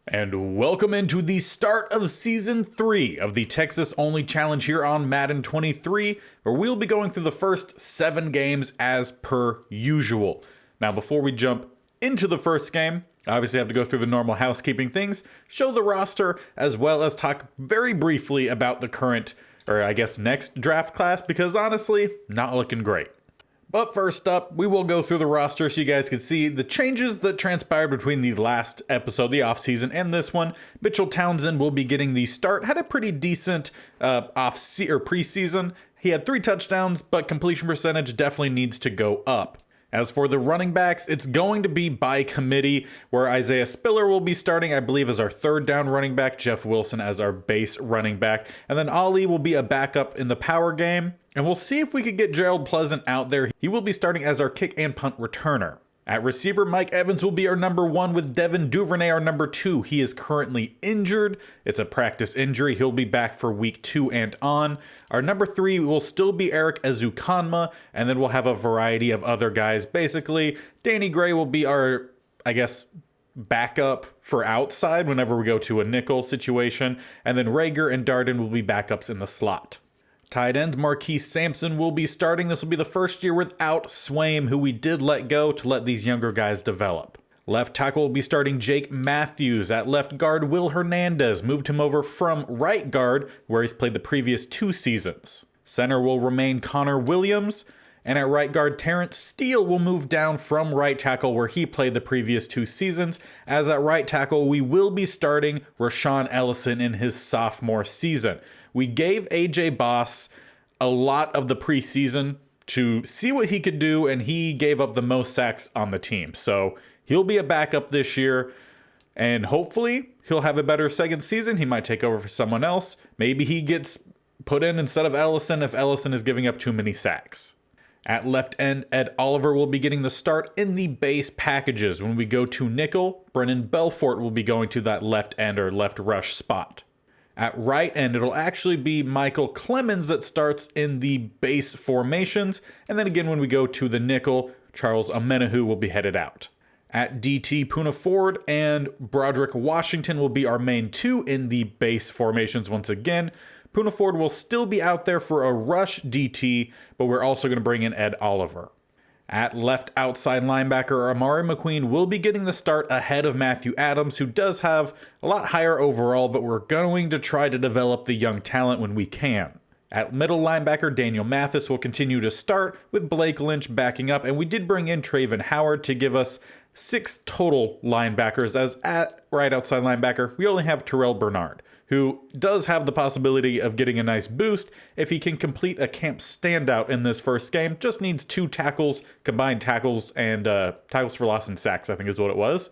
And welcome into the start of Season 3 of the Texas-only challenge here on Madden 23, where we'll be going through the first 7 games as per usual. Now, before we jump into the first game, I obviously have to go through the normal housekeeping things, show the roster, as well as talk very briefly about the current, or I guess next draft class, because honestly, not looking great. But first up, we will go through the roster so you guys can see the changes that transpired between the last episode, the offseason, and this one. Mitchell Townsend will be getting the start. Had a pretty decent preseason. He had 3 touchdowns, but completion percentage definitely needs to go up. As for the running backs, it's going to be by committee, where Isaiah Spiller will be starting, I believe, as our 3rd down running back, Jeff Wilson as our base running back, and then Ali will be a backup in the power game, and we'll see if we could get Gerald Pleasant out there. He will be starting as our kick and punt returner. At receiver, Mike Evans will be our number 1 with Devin Duvernay our number 2. He is currently injured. It's a practice injury. He'll be back for week 2 and on. Our number 3 will still be Eric Ezukanma, and then we'll have a variety of other guys. Basically, Danny Gray will be our, I guess, backup for outside whenever we go to a nickel situation, and then Rager and Darden will be backups in the slot. Tight end Marquise Sampson will be starting. This will be the first year without Swaim, who we did let go to let these younger guys develop. Left tackle will be starting Jake Matthews. At left guard, Will Hernandez moved him over from right guard, where he's played the previous 2 seasons. Center will remain Connor Williams, and at right guard, Terrence Steele will move down from right tackle, where he played the previous 2 seasons. As at right tackle, we will be starting Rashawn Ellison in his sophomore season. We gave AJ Boss a lot of the preseason to see what he could do, and he gave up the most sacks on the team. So he'll be a backup this year, and hopefully he'll have a better second season. He might take over for someone else. Maybe he gets put in instead of Ellison if Ellison is giving up too many sacks. At left end, Ed Oliver will be getting the start in the base packages. When we go to nickel, Brennan Belfort will be going to that left end or left rush spot. At right end, it'll actually be Michael Clemens that starts in the base formations. And then again, when we go to the nickel, Charles Amenahu will be headed out. At DT, Puna Ford and Broderick Washington will be our main 2 in the base formations once again. Puna Ford will still be out there for a rush DT, but we're also going to bring in Ed Oliver. At left outside linebacker, Amari McQueen will be getting the start ahead of Matthew Adams, who does have a lot higher overall, but we're going to try to develop the young talent when we can. At middle linebacker, Daniel Mathis will continue to start with Blake Lynch backing up, and we did bring in Traven Howard to give us 6 total linebackers, as at right outside linebacker, we only have Terrell Bernard, who does have the possibility of getting a nice boost if he can complete a camp standout in this first game. Just needs 2 tackles, combined tackles, and tackles for loss and sacks, I think is what it was.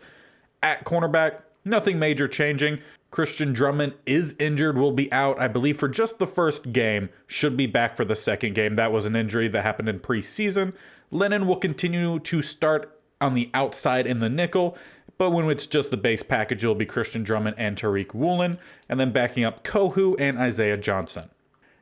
At cornerback, nothing major changing. Christian Drummond is injured, will be out, I believe, for just the first game, should be back for the second game. That was an injury that happened in preseason. Lennon will continue to start on the outside in the nickel, but when it's just the base package, it'll be Christian Drummond and Tariq Woolen, and then backing up Kohu and Isaiah Johnson.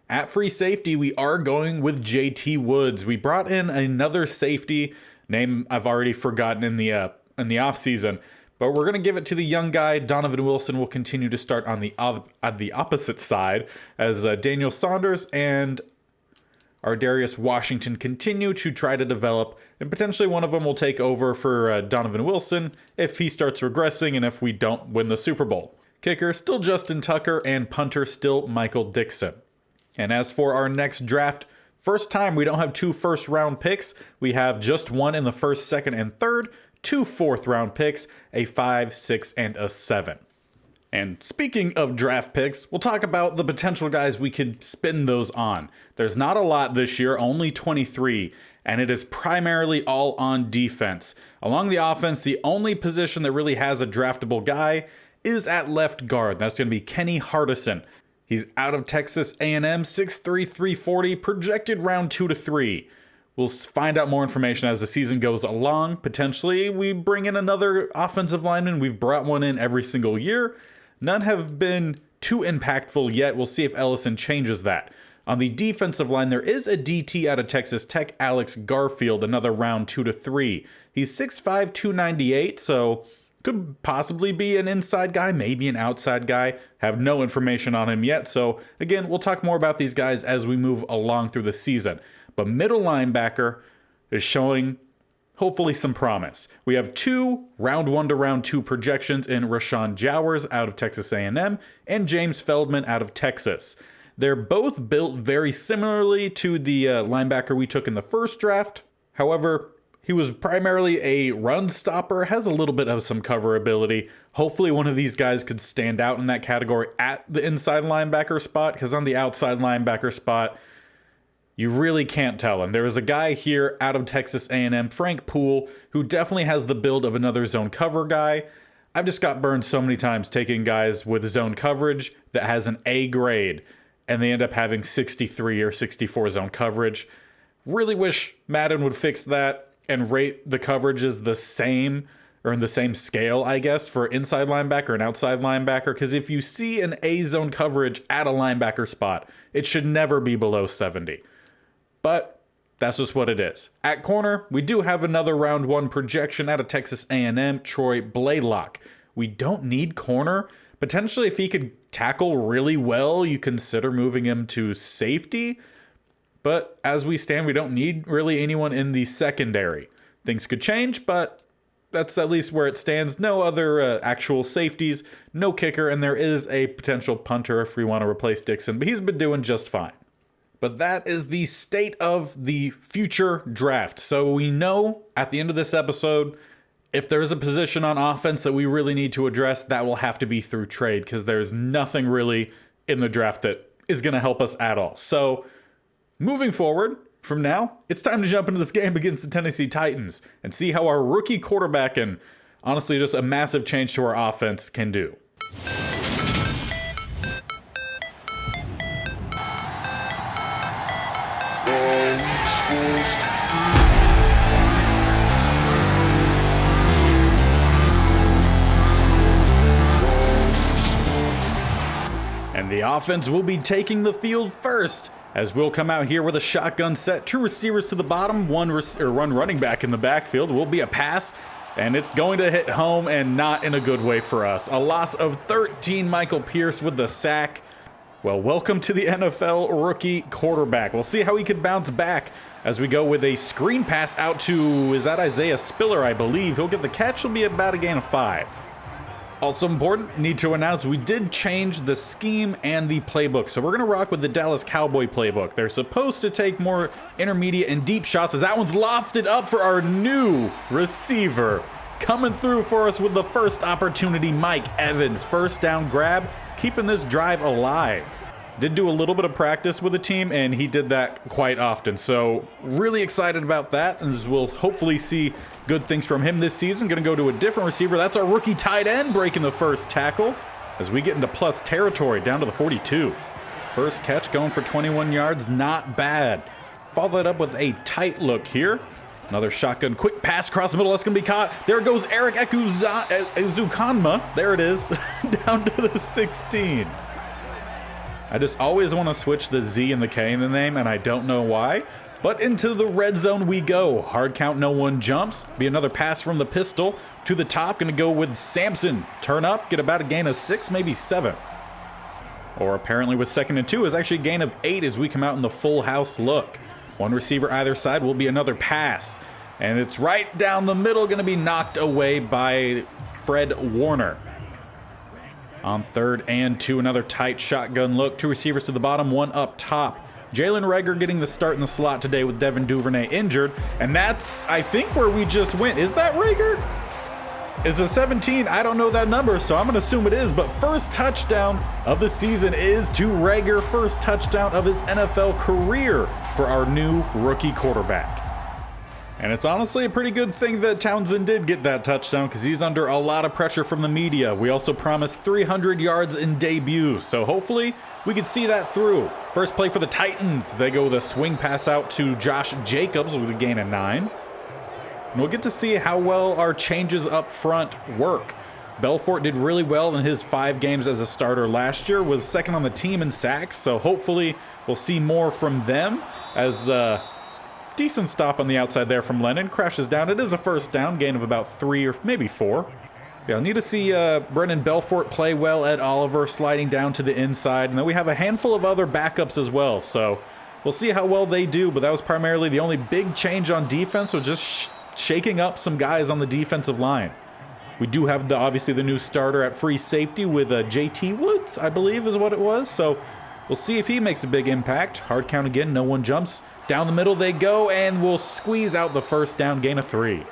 At free safety, we are going with JT Woods. We brought in another safety, name I've already forgotten in the offseason, but we're going to give it to the young guy. Donovan Wilson will continue to start on the opposite side, as Daniel Saunders and Ardarius Washington continue to try to develop, and potentially one of them will take over for Donovan Wilson if he starts regressing and if we don't win the Super Bowl. Kicker, still Justin Tucker, and punter, still Michael Dixon. And as for our next draft, first time we don't have 2 first-round picks. We have just 1 in the 1st, 2nd, and 3rd, 2 4th-round picks, a 5, 6, and a 7. And speaking of draft picks, we'll talk about the potential guys we could spend those on. There's not a lot this year, only 23, and it is primarily all on defense. Along the offense, the only position that really has a draftable guy is at left guard. That's going to be Kenny Hardison. He's out of Texas A&M, 6'3", 340, projected round 2 to 3. We'll find out more information as the season goes along. Potentially, we bring in another offensive lineman. We've brought one in every single year. None have been too impactful yet. We'll see if Ellison changes that. On the defensive line, there is a DT out of Texas Tech, Alex Garfield, another round 2 to 3. He's 6'5", 298, so Could possibly be an inside guy, maybe an outside guy. Have no information on him yet. So again, we'll talk more about these guys as we move along through the season. But middle linebacker is showing hopefully some promise. We have 2 round 1 to round 2 projections in Rashawn Jowers out of Texas A&M and James Feldman out of Texas. They're both built very similarly to the linebacker we took in the first draft. However, he was primarily a run stopper, has a little bit of some cover ability. Hopefully one of these guys could stand out in that category at the inside linebacker spot, because on the outside linebacker spot, you really can't tell. And there is a guy here out of Texas A&M, Frank Poole, who definitely has the build of another zone cover guy. I've just got burned so many times taking guys with zone coverage that has an A grade, and they end up having 63 or 64 zone coverage. Really wish Madden would fix that and rate the coverages the same, or in the same scale, I guess, for inside linebacker and outside linebacker. Because if you see an A zone coverage at a linebacker spot, it should never be below 70. But that's just what it is. At corner, we do have another round 1 projection out of Texas A&M, Troy Blaylock. We don't need corner. Potentially, if he could tackle really well, you consider moving him to safety. But as we stand, we don't need really anyone in the secondary. Things could change, but that's at least where it stands. No other actual safeties, no kicker, and there is a potential punter if we want to replace Dixon, but he's been doing just fine. But that is the state of the future draft. So we know at the end of this episode, if there's a position on offense that we really need to address, that will have to be through trade, because there's nothing really in the draft that is going to help us at all. So moving forward from now, it's time to jump into this game against the Tennessee Titans and see how our rookie quarterback and honestly just a massive change to our offense can do. And the offense will be taking the field first, as we'll come out here with a shotgun set, 2 receivers to the bottom, one running back in the backfield. Will be a pass, and it's going to hit home, and not in a good way for us. A loss of 13, Michael Pierce with the sack. Well, welcome to the NFL rookie quarterback. We'll see how he could bounce back as we go with a screen pass out to, is that Isaiah Spiller, I believe. He'll get the catch. He'll be about a gain of 5. Also important, need to announce we did change the scheme and the playbook. So we're going to rock with the Dallas Cowboy playbook. They're supposed to take more intermediate and deep shots, as that one's lofted up for our new receiver. Coming through for us with the first opportunity, Mike Evans. First down grab, keeping this drive alive. Did do a little bit of practice with the team, and he did that quite often. So really excited about that, and we'll hopefully see good things from him this season. Going to go to a different receiver. That's our rookie tight end breaking the first tackle as we get into plus territory down to the 42. First catch going for 21 yards. Not bad. Follow that up with a tight look here. Another shotgun quick pass across the middle. That's going to be caught. There goes Eric Ezukanma. There it is. Down to the 16. I just always want to switch the Z and the K in the name, and I don't know why. But into the red zone we go. Hard count, no one jumps. Be another pass from the pistol to the top. Going to go with Sampson. Turn up, get about a gain of 6, maybe 7. Or apparently with 2nd and 2 is actually a gain of 8 as we come out in the full house look. One receiver either side will be another pass. And it's right down the middle, going to be knocked away by Fred Warner. On 3rd and 2, another tight shotgun look. 2 receivers to the bottom, 1 up top. Jalen Reagor getting the start in the slot today with Devin Duvernay injured. And that's, I think, where we just went. Is that Reagor? It's a 17. I don't know that number, so I'm going to assume it is. But first touchdown of the season is to Reagor. First touchdown of his NFL career for our new rookie quarterback. And it's honestly a pretty good thing that Townsend did get that touchdown, because he's under a lot of pressure from the media. We also promised 300 yards in debut, so hopefully we could see that through. First play for the Titans. They go with a swing pass out to Josh Jacobs with a gain of 9. And we'll get to see how well our changes up front work. Belfort did really well in his 5 games as a starter last year, was 2nd on the team in sacks, so hopefully we'll see more from them. As decent stop on the outside there from Lennon. Crashes down. It is a first down, gain of about 3 or maybe 4. Yeah, I'll need to see Brennan Belfort play well. Ed Oliver sliding down to the inside. And then we have a handful of other backups as well. So we'll see how well they do. But that was primarily the only big change on defense, was just shaking up some guys on the defensive line. We do have obviously the new starter at free safety with JT Woods, I believe is what it was. So we'll see if he makes a big impact. Hard count again, no one jumps. Down the middle they go, and we'll squeeze out the first down, gain of 3.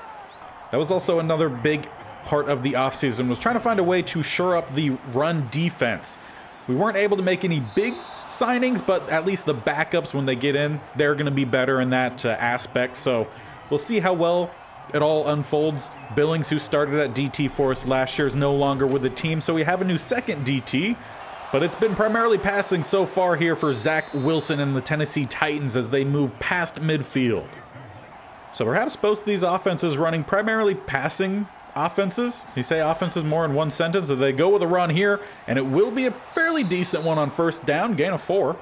That was also another big part of the offseason, was trying to find a way to shore up the run defense. We weren't able to make any big signings, but at least the backups, when they get in, they're going to be better in that aspect. So we'll see how well it all unfolds. Billings, who started at DT for us last year, is no longer with the team, so we have a new second DT, but it's been primarily passing so far here for Zach Wilson and the Tennessee Titans as they move past midfield. So perhaps both of these offenses running primarily passing offenses. You say offenses more in one sentence, so they go with a run here, and it will be a fairly decent one on first down, gain of 4.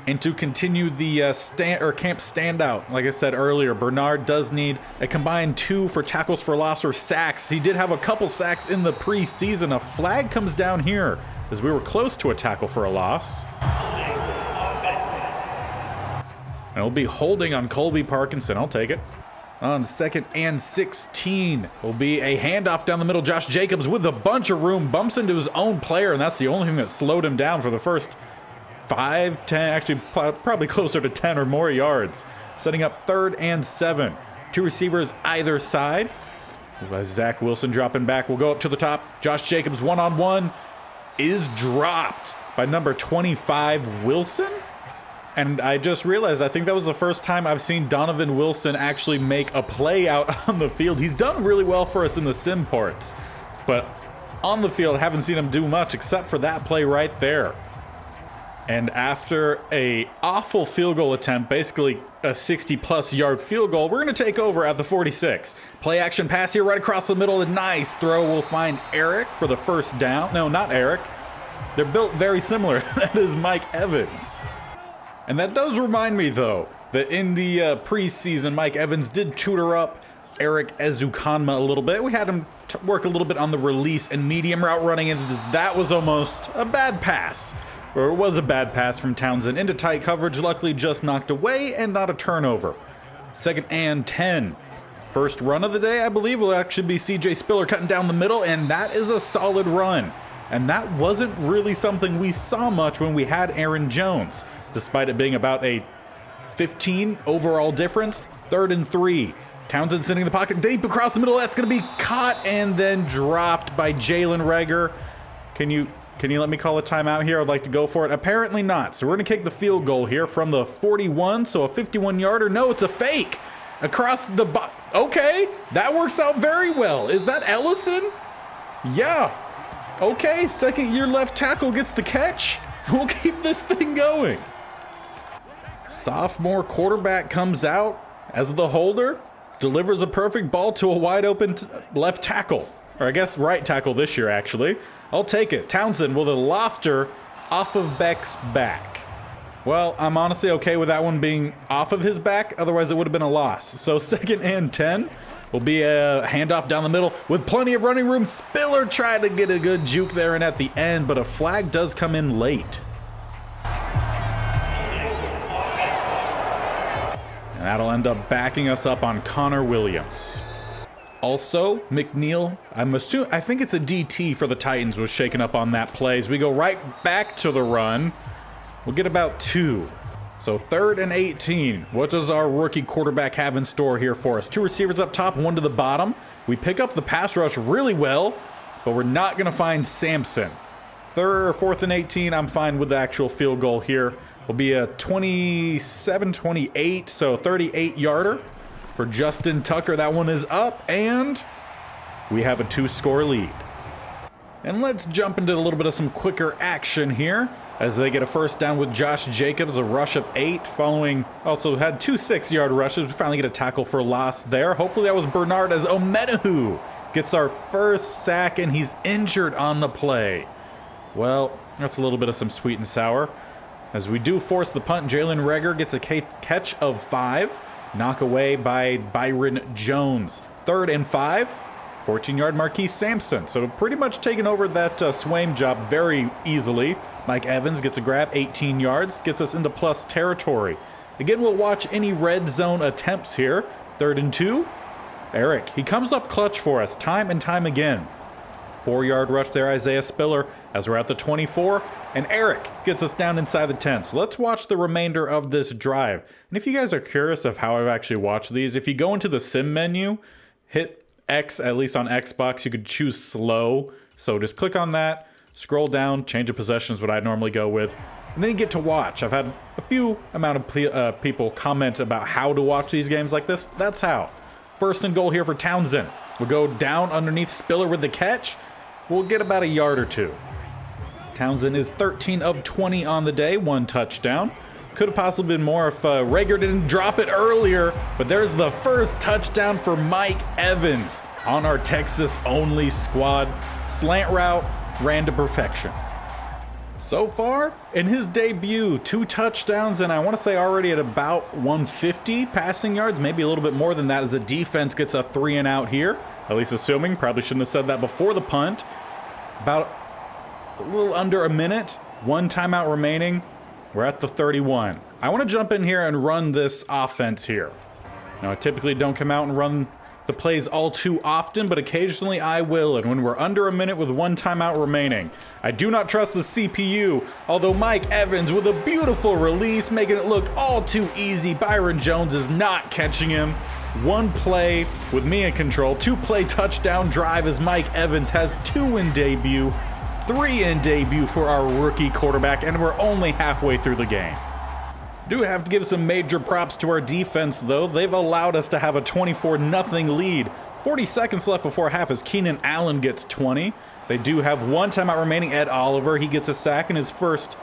And to continue the camp standout, like I said earlier, Bernard does need a combined 2 for tackles for loss or sacks. He did have a couple sacks in the preseason. A flag comes down here as we were close to a tackle for a loss. And it'll be holding on Colby Parkinson. I'll take it. On 2nd and 16 will be a handoff down the middle. Josh Jacobs with a bunch of room, bumps into his own player, and that's the only thing that slowed him down for the first 5, 10, actually probably closer to 10 or more yards. Setting up 3rd and 7. 2 receivers either side. Zach Wilson dropping back. We'll go up to the top. Josh Jacobs one-on-one is dropped by number 25, Wilson. And I just realized, I think that was the first time I've seen Donovan Wilson actually make a play out on the field. He's done really well for us in the sim parts, but on the field, I haven't seen him do much except for that play right there. And after a awful field goal attempt, basically a 60-plus yard field goal, we're going to take over at the 46. Play action pass here right across the middle. A nice throw. We'll find Eric for the first down. No, not Eric. They're built very similar. That is Mike Evans. And that does remind me, though, that in the preseason, Mike Evans did tutor up Eric Ezukanma a little bit. We had him work a little bit on the release and medium route running, and that was almost a bad pass. Or it was a bad pass from Townsend into tight coverage, luckily just knocked away and not a turnover. 2nd and 10. First run of the day, I believe, will actually be CJ Spiller cutting down the middle, and that is a solid run. And that wasn't really something we saw much when we had Aaron Jones, despite it being about a 15 overall difference. 3rd and 3. Townsend sitting in the pocket, deep across the middle. That's going to be caught and then dropped by Jalen Reagor. Can you let me call a timeout here? I'd like to go for it. Apparently not. So we're going to kick the field goal here from the 41. So a 51-yarder. No, it's a fake. Across the okay, that works out very well. Is that Ellison? Yeah. Okay, 2nd-year left tackle gets the catch. We'll keep this thing going. Sophomore quarterback comes out as the holder, delivers a perfect ball to a wide open left tackle. Or I guess right tackle this year, actually. I'll take it. Townsend with a lofter off of Beck's back. Well, I'm honestly okay with that one being off of his back. Otherwise, it would have been a loss. So 2nd and 10 will be a handoff down the middle with plenty of running room. Spiller tried to get a good juke there and at the end, but a flag does come in late. And that'll end up backing us up on Connor Williams. Also, McNeil, I think it's a DT for the Titans, was shaken up on that play. As we go right back to the run, we'll get about 2. So 3rd and 18. What does our rookie quarterback have in store here for us? 2 receivers up top, 1 to the bottom. We pick up the pass rush really well, but we're not going to find Sampson. 4th and 18, I'm fine with the actual field goal here. Will be a 27-28, so 38-yarder for Justin Tucker. That one is up, and we have a 2-score lead. And let's jump into a little bit of some quicker action here as they get a first down with Josh Jacobs, a rush of 8, following, also had 2 6-yard rushes. We finally get a tackle for loss there. Hopefully that was Bernard, as Omenahu gets our first sack, and he's injured on the play. Well, that's a little bit of some sweet and sour. As we do force the punt, Jalen Reagor gets a catch of 5. Knock away by Byron Jones. 3rd and 5 14-yard Marquise Sampson. So pretty much taking over that Swaim job very easily. Mike Evans gets a grab, 18 yards, gets us into plus territory. Again, we'll watch any red zone attempts here. 3rd and 2. Eric, he comes up clutch for us time and time again. 4-yard rush there, Isaiah Spiller, as we're at the 24. And Eric gets us down inside the 10. So let's watch the remainder of this drive. And if you guys are curious of how I've actually watched these, if you go into the sim menu, hit X, at least on Xbox, you could choose slow. So just click on that, scroll down, change of possession is what I normally go with. And then you get to watch. I've had a few amount of people comment about how to watch these games like this. That's how. 1st and goal here for Townsend. We'll go down underneath Spiller with the catch. We'll get about a yard or two. Townsend is 13 of 20 on the day, 1 touchdown. Could have possibly been more if Rager didn't drop it earlier, but there's the first touchdown for Mike Evans on our Texas-only squad. Slant route, ran to perfection. So far, in his debut, 2 touchdowns, and I want to say already at about 150 passing yards, maybe a little bit more than that as the defense gets a 3 and out here. At least assuming, probably shouldn't have said that before the punt. About a little under a minute, 1 timeout remaining. We're at the 31. I want to jump in here and run this offense here. Now, I typically don't come out and run the plays all too often, but occasionally I will, and when we're under a minute with 1 timeout remaining, I do not trust the CPU, although Mike Evans with a beautiful release, making it look all too easy. Byron Jones is not catching him. 1 play with me in control, 2-play touchdown drive as Mike Evans has 2 in debut, 3 in debut for our rookie quarterback, and we're only halfway through the game. Do have to give some major props to our defense, though. They've allowed us to have a 24-0 lead. 40 seconds left before half as Keenan Allen gets 20. They do have 1 timeout remaining. Ed Oliver, he gets a sack in his first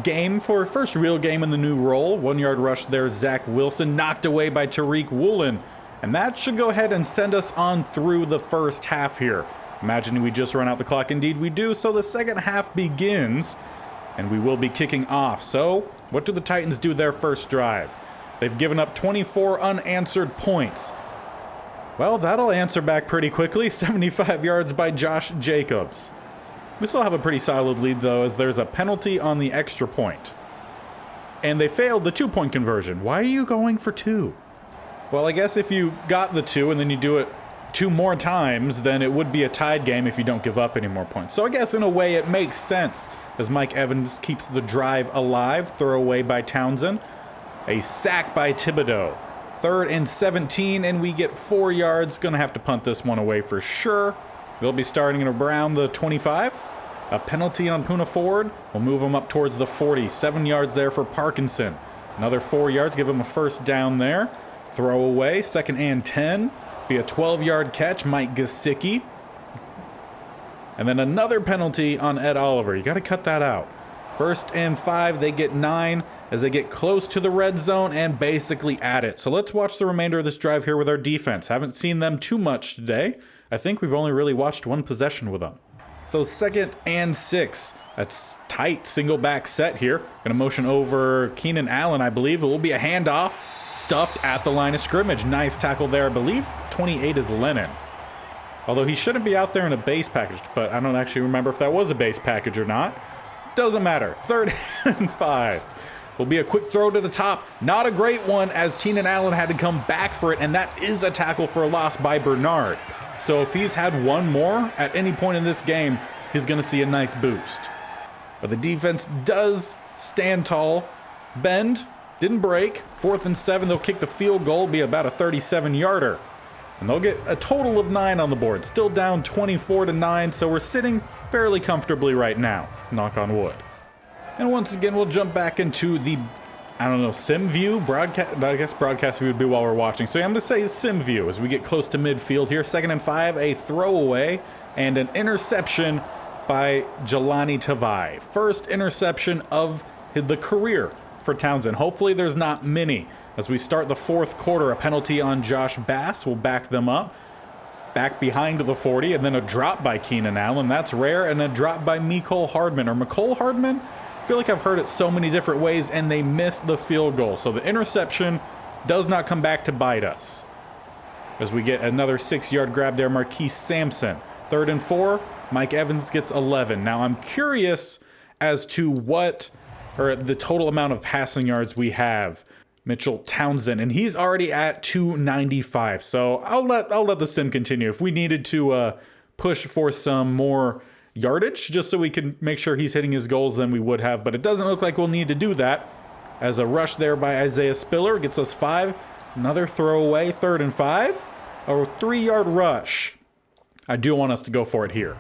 real game in the new role. 1-yard rush there, Zach Wilson, knocked away by Tariq Woolen. And that should go ahead and send us on through the first half here. Imagining we just run out the clock, indeed we do. So the second half begins, and we will be kicking off. So what do the Titans do their first drive? They've given up 24 unanswered points. Well, that'll answer back pretty quickly. 75 yards by Josh Jacobs. We still have a pretty solid lead, though, as there's a penalty on the extra point. And they failed the 2-point conversion. Why are you going for 2? Well, I guess if you got the 2 and then you do it 2 more times, then it would be a tied game if you don't give up any more points. So I guess in a way it makes sense as Mike Evans keeps the drive alive. Throwaway by Townsend. A sack by Thibodeau. 3rd and 17, and we get 4 yards. Gonna have to punt this one away for sure. They'll be starting at around the 25. A penalty on Puna Ford will move them up towards the 40. 7 yards there for Parkinson. Another 4 yards, give him a first down there. Throw away, 2nd and 10. Be a 12-yard catch, Mike Gesicki. And then another penalty on Ed Oliver. You got to cut that out. 1st and 5, they get 9 as they get close to the red zone and basically at it. So let's watch the remainder of this drive here with our defense. Haven't seen them too much today. I think we've only really watched 1 possession with them. So 2nd and 6. That's tight, single back set here. Gonna motion over Keenan Allen, I believe. It will be a handoff, stuffed at the line of scrimmage. Nice tackle there, I believe. 28 is Lennon. Although he shouldn't be out there in a base package, but I don't actually remember if that was a base package or not. Doesn't matter. 3rd and 5. Will be a quick throw to the top. Not a great one as Keenan Allen had to come back for it, and that is a tackle for a loss by Bernard. So if he's had 1 more at any point in this game, he's going to see a nice boost. But the defense does stand tall. Bend, didn't break. 4th and 7, they'll kick the field goal, be about a 37-yarder. And they'll get a total of 9 on the board. Still down 24-9, so we're sitting fairly comfortably right now. Knock on wood. And once again, we'll jump back into the, sim view? Broadcast, I guess broadcast view would be while we're watching. So I'm going to say sim view as we get close to midfield here. 2nd and 5, a throwaway and an interception by Jelani Tavai. First interception of the career for Townsend. Hopefully there's not many. As we start the 4th quarter, a penalty on Josh Bass will back them up. Back behind the 40, and then a drop by Keenan Allen. That's rare, and a drop by Mecole Hardman. Or McCole Hardman? I feel like I've heard it so many different ways, and they missed the field goal. So the interception does not come back to bite us. as we get another 6-yard grab there, Marquise Sampson. 3rd and 4, Mike Evans gets 11. Now I'm curious as to the total amount of passing yards we have. Mitchell Townsend, and he's already at 295. So I'll let the sim continue. If we needed to push for some more yardage just so we can make sure he's hitting his goals, then we would have, but it doesn't look like we'll need to do that, as a rush there by Isaiah Spiller gets us 5. Another throwaway, 3rd and 5, a 3-yard rush. I do want us to go for it here,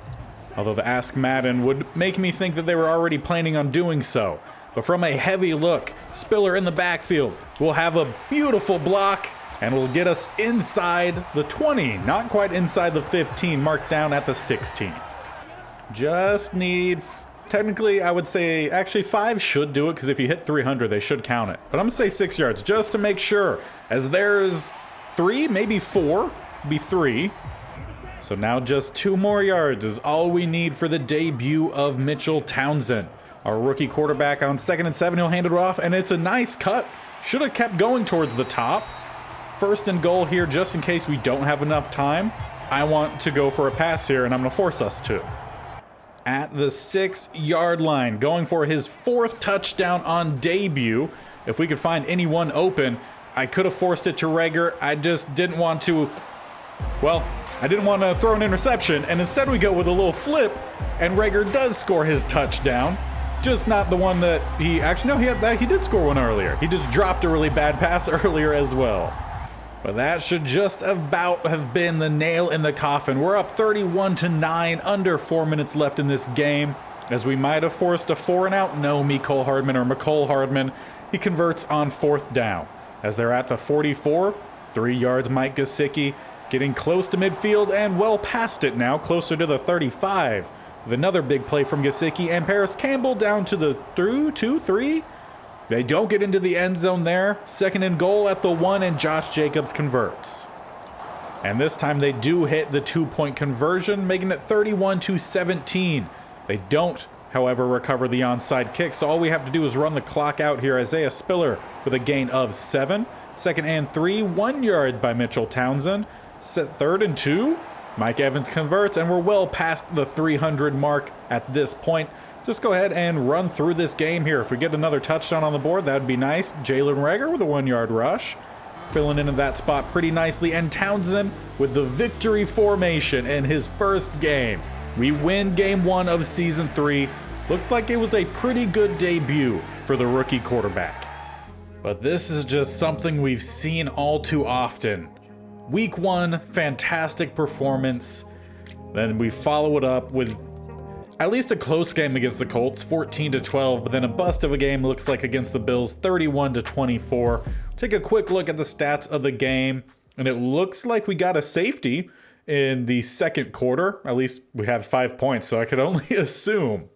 although the Ask Madden would make me think that they were already planning on doing so. But from a heavy look, Spiller in the backfield will have a beautiful block and will get us inside the 20, not quite inside the 15, marked down at the 16. Just need, technically I would say, actually 5 should do it, because if you hit 300 they should count it. But I'm gonna say 6 yards just to make sure, as there's 3, maybe 4, be 3. So now just 2 more yards is all we need for the debut of Mitchell Townsend. Our rookie quarterback on 2nd and 7, he'll hand it off, and it's a nice cut. Should have kept going towards the top. 1st and goal here, just in case we don't have enough time. I want to go for a pass here, and I'm going to force us to. At the 6-yard line, going for his 4th touchdown on debut. If we could find anyone open, I could have forced it to Reagor. I just didn't want to, I didn't want to throw an interception, and instead we go with a little flip, and Reagor does score his touchdown. Just not the one that he he did score one earlier. He just dropped a really bad pass earlier as well. But that should just about have been the nail in the coffin. We're up 31-9, under 4 minutes left in this game, as we might have forced a 4 and out. No, McCole Hardman. He converts on 4th down. As they're at the 44, 3 yards, Mike Gesicki getting close to midfield and well past it now, closer to the 35. With another big play from Gesicki and Paris Campbell down to the 3. They don't get into the end zone there. 2nd and goal at the 1, and Josh Jacobs converts. And this time they do hit the 2-point conversion, making it 31-17. They don't, however, recover the onside kick, so all we have to do is run the clock out here. Isaiah Spiller with a gain of 7. 2nd and 3, 1 yard by Mitchell Townsend. 3rd and 2. Mike Evans converts, and we're well past the 300 mark at this point. Just go ahead and run through this game here. If we get another touchdown on the board, that would be nice. Jalen Reagor with a 1-yard rush, filling into that spot pretty nicely. And Townsend with the victory formation in his first game. We win game 1 of season 3. Looked like it was a pretty good debut for the rookie quarterback. But this is just something we've seen all too often. Week 1, fantastic performance. Then we follow it up with at least a close game against the Colts, 14-12, but then a bust of a game looks like against the Bills, 31-24. Take a quick look at the stats of the game, and it looks like we got a safety in the 2nd quarter. At least we have 5 points, so I could only assume.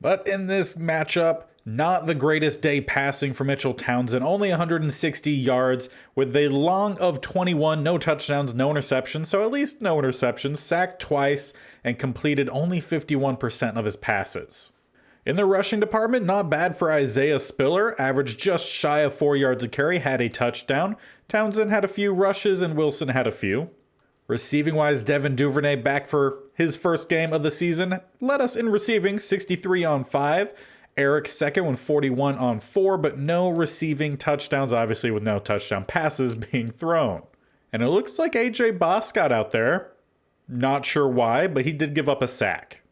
But in this matchup, not the greatest day passing for Mitchell Townsend, only 160 yards with a long of 21, no touchdowns, no interceptions, so at least no interceptions, sacked twice, and completed only 51% of his passes. In the rushing department, not bad for Isaiah Spiller, averaged just shy of 4 yards a carry, had a touchdown. Townsend had a few rushes and Wilson had a few. Receiving-wise, Devin Duvernay back for his first game of the season, led us in receiving, 63 on 5. Eric second with 41 on 4, but no receiving touchdowns, obviously with no touchdown passes being thrown. And it looks like AJ Boss got out there. Not sure why, but he did give up a sack.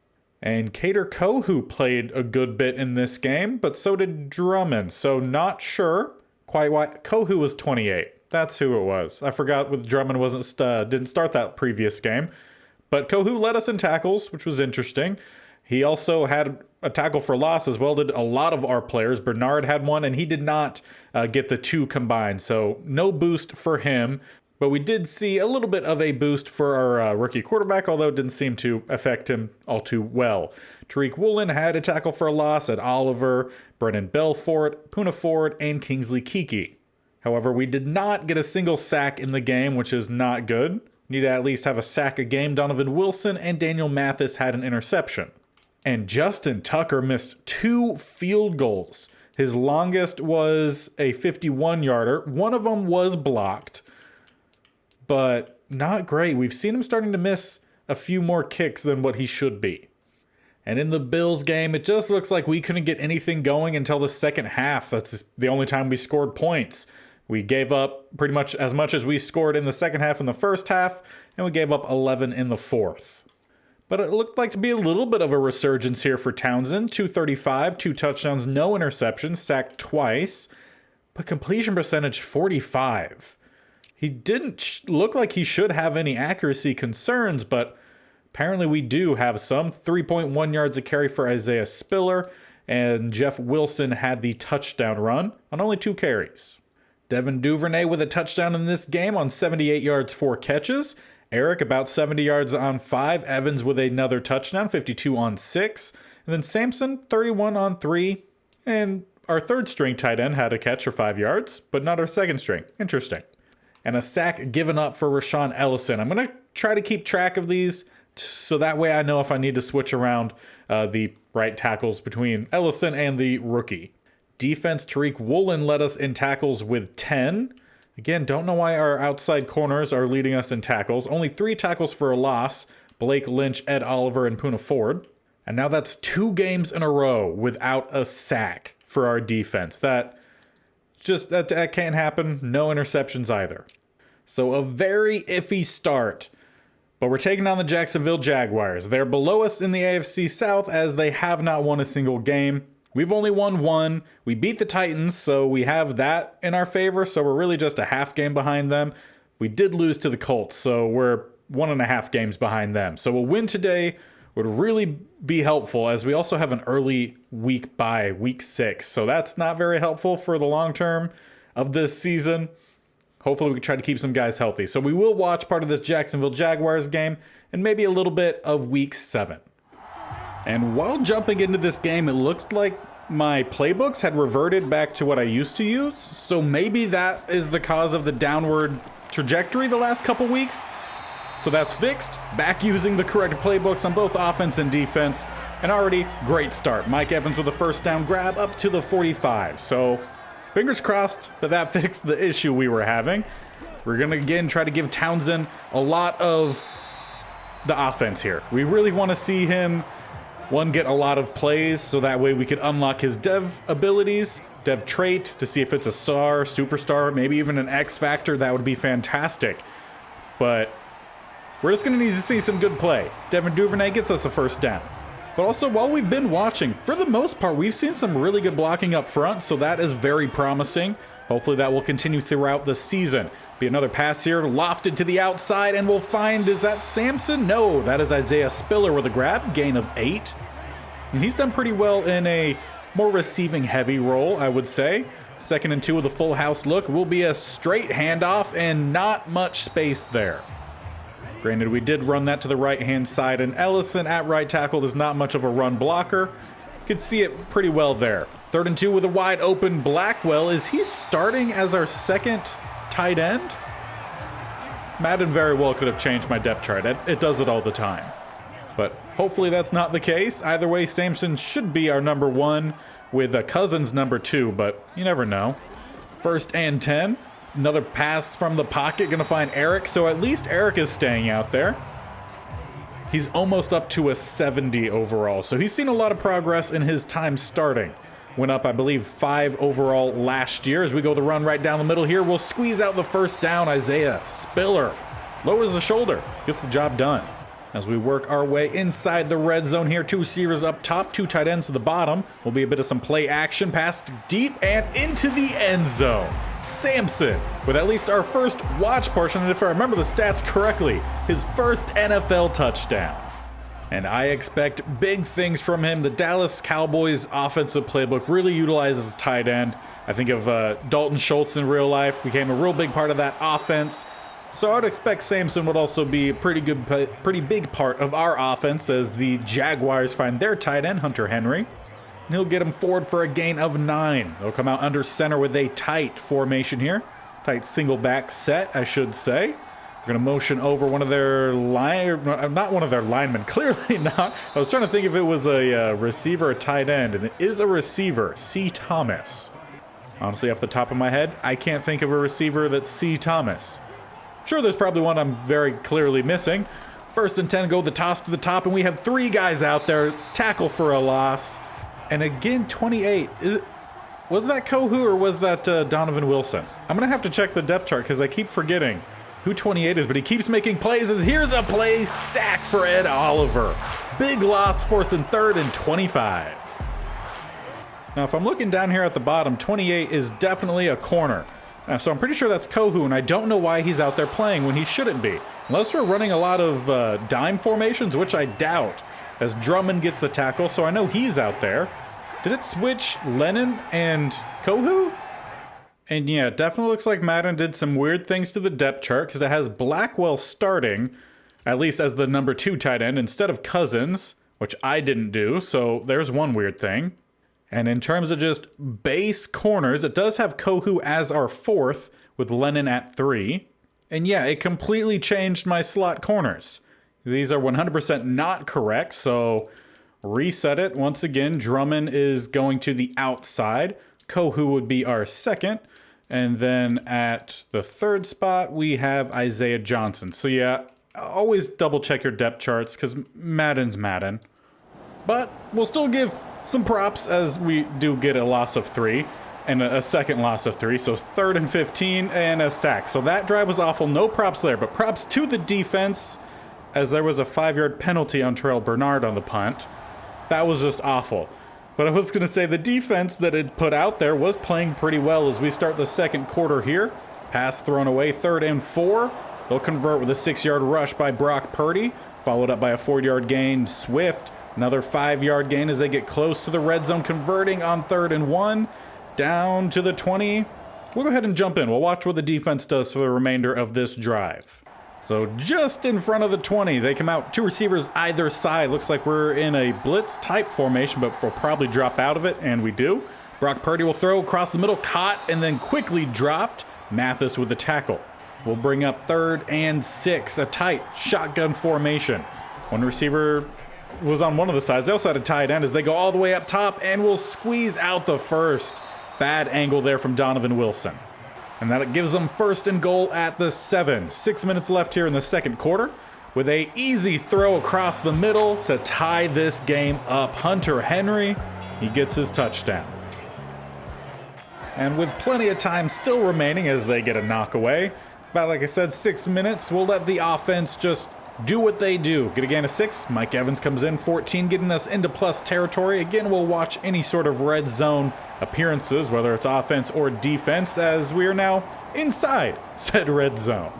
And Kader Kohu played a good bit in this game, but so did Drummond, so not sure quite why. Kohu was 28. That's who it was. I forgot with Drummond didn't start that previous game. But Kohu led us in tackles, which was interesting. He also had a tackle for loss as well, did a lot of our players. Bernard had one, and he did not get the 2 combined, so no boost for him. But we did see a little bit of a boost for our rookie quarterback, although it didn't seem to affect him all too well. Tariq Woolen had a tackle for a loss at Oliver, Brennan Belfort, Poona Ford, and Kingsley Kiki. However, we did not get a single sack in the game, which is not good. Need to at least have a sack a game. Donovan Wilson and Daniel Mathis had an interception. And Justin Tucker missed 2 field goals. His longest was a 51-yarder. One of them was blocked, but not great. We've seen him starting to miss a few more kicks than what he should be. And in the Bills game, it just looks like we couldn't get anything going until the second half. That's the only time we scored points. We gave up pretty much as we scored in the second half in the first half, and we gave up 11 in the fourth. But it looked like to be a little bit of a resurgence here for Townsend. 235, 2 touchdowns, no interceptions, sacked twice, but completion percentage 45. He didn't look like he should have any accuracy concerns, but apparently we do have some. 3.1 yards a carry for Isaiah Spiller, and Jeff Wilson had the touchdown run on only 2 carries. Devin Duvernay with a touchdown in this game on 78 yards, 4 catches. Eric about 70 yards on 5. Evans with another touchdown, 52 on 6. And then Sampson, 31 on 3. And our third string tight end had a catch for 5 yards, but not our second string. Interesting. And a sack given up for Rashawn Ellison. I'm going to try to keep track of these so that way I know if I need to switch around the right tackles between Ellison and the rookie. Defense, Tariq Woolen led us in tackles with 10. Again, don't know why our outside corners are leading us in tackles. Only 3 tackles for a loss. Blake Lynch, Ed Oliver, and Poona Ford. And now that's 2 games in a row without a sack for our defense. That can't happen. No interceptions either. So a very iffy start. But we're taking on the Jacksonville Jaguars. They're below us in the AFC South as they have not won a single game. We've only won 1. We beat the Titans, so we have that in our favor. So we're really just a half game behind them. We did lose to the Colts, so we're 1.5 games behind them. So a win today would really be helpful, as we also have an early week bye, week 6. So that's not very helpful for the long term of this season. Hopefully we can try to keep some guys healthy. So we will watch part of this Jacksonville Jaguars game and maybe a little bit of week 7. And while jumping into this game, it looks like my playbooks had reverted back to what I used to use. So maybe that is the cause of the downward trajectory the last couple weeks. So that's fixed. Back using the correct playbooks on both offense and defense. And already great start. Mike Evans with a first down grab up to the 45. So fingers crossed that fixed the issue we were having. We're going to again try to give Townsend a lot of the offense here. We really want to see him get a lot of plays, so that way we could unlock his dev abilities, dev trait, to see if it's a star, superstar, maybe even an X factor. That would be fantastic. But we're just going to need to see some good play. Devin Duvernay gets us a first down. But also, while we've been watching, for the most part, we've seen some really good blocking up front, so that is very promising. Hopefully that will continue throughout the season. Be another pass here, lofted to the outside, and we'll find, is that Sampson? No, that is Isaiah Spiller with a grab, gain of 8. And he's done pretty well in a more receiving heavy role, I would say. 2nd and 2 with a full house look will be a straight handoff and not much space there. Granted, we did run that to the right-hand side, and Ellison at right tackle is not much of a run blocker. Could see it pretty well there. 3rd and 2 with a wide open Blackwell. Is he starting as our second tight end? Madden very well could have changed my depth chart. It does it all the time. But hopefully that's not the case. Either way, Sampson should be our number 1 with Cousins number 2, but you never know. 1st and 10. Another pass from the pocket, gonna find Eric. So at least Eric is staying out there. He's almost up to a 70 overall. So he's seen a lot of progress in his time starting. Went up, I believe, 5 overall last year. As we go the run right down the middle here, we'll squeeze out the first down. Isaiah Spiller lowers the shoulder, gets the job done. As we work our way inside the red zone here, 2 receivers up top, 2 tight ends to the bottom. Will be a bit of some play action, pass deep and into the end zone. Sampson with at least our first watch portion, and if I remember the stats correctly, his first NFL touchdown. And I expect big things from him. The Dallas Cowboys offensive playbook really utilizes tight end. I think of Dalton Schultz in real life, became a real big part of that offense. So I would expect Sampson would also be a pretty big part of our offense as the Jaguars find their tight end, Hunter Henry. And he'll get him forward for a gain of 9. They'll come out under center with a tight formation here. Tight single back set, I should say. We're going to motion over one of their not one of their linemen, clearly not. I was trying to think if it was a receiver or tight end, and it is a receiver, C. Thomas. Honestly, off the top of my head, I can't think of a receiver that's C. Thomas. Sure, there's probably one I'm very clearly missing. 1st and 10, go the toss to the top, and we have 3 guys out there. Tackle for a loss. And again, 28. Was that Kohu or was that Donovan Wilson? I'm going to have to check the depth chart because I keep forgetting who 28 is, but he keeps making plays. Here's a play, sack for Ed Oliver. Big loss, forcing 3rd and 25. Now, if I'm looking down here at the bottom, 28 is definitely a corner. So I'm pretty sure that's Kohu, and I don't know why he's out there playing when he shouldn't be. Unless we're running a lot of dime formations, which I doubt, as Drummond gets the tackle, so I know he's out there. Did it switch Lennon and Kohu? And yeah, it definitely looks like Madden did some weird things to the depth chart, because it has Blackwell starting, at least as the number 2 tight end, instead of Cousins, which I didn't do, so there's one weird thing. And in terms of just base corners, it does have Kohu as our 4th, with Lennon at 3. And yeah, it completely changed my slot corners. These are 100% not correct, so reset it. Once again, Drummond is going to the outside. Kohu would be our 2nd. And then at the 3rd spot, we have Isaiah Johnson. So yeah, always double check your depth charts, because Madden's Madden. But we'll still give some props as we do get a loss of 3 and a second loss of 3. So 3rd and 15 and a sack. So that drive was awful. No props there, but props to the defense as there was a 5-yard penalty on Terrell Bernard on the punt. That was just awful. But I was going to say the defense that it put out there was playing pretty well as we start the 2nd quarter here. Pass thrown away, 3rd and 4. They'll convert with a 6-yard rush by Brock Purdy, followed up by a 4-yard gain. Swift, another 5-yard gain as they get close to the red zone, converting on 3rd and 1. Down to the 20. We'll go ahead and jump in. We'll watch what the defense does for the remainder of this drive. So just in front of the 20, they come out 2 receivers either side. Looks like we're in a blitz type formation, but we'll probably drop out of it, and we do. Brock Purdy will throw across the middle, caught, and then quickly dropped. Mathis with the tackle. We'll bring up 3rd and 6, a tight shotgun formation. One receiver was on one of the sides. They also had a tight end as they go all the way up top, and will squeeze out the 1st. Bad angle there from Donovan Wilson. And that gives them 1st and goal at the 7. 6 minutes left here in the 2nd quarter with a easy throw across the middle to tie this game up. Hunter Henry, he gets his touchdown. And with plenty of time still remaining as they get a knock away, about like I said, 6 minutes, we'll let the offense just do what they do. Get a gain of 6. Mike Evans comes in, 14, getting us into plus territory. Again, we'll watch any sort of red zone appearances, whether it's offense or defense, as we are now inside said red zone.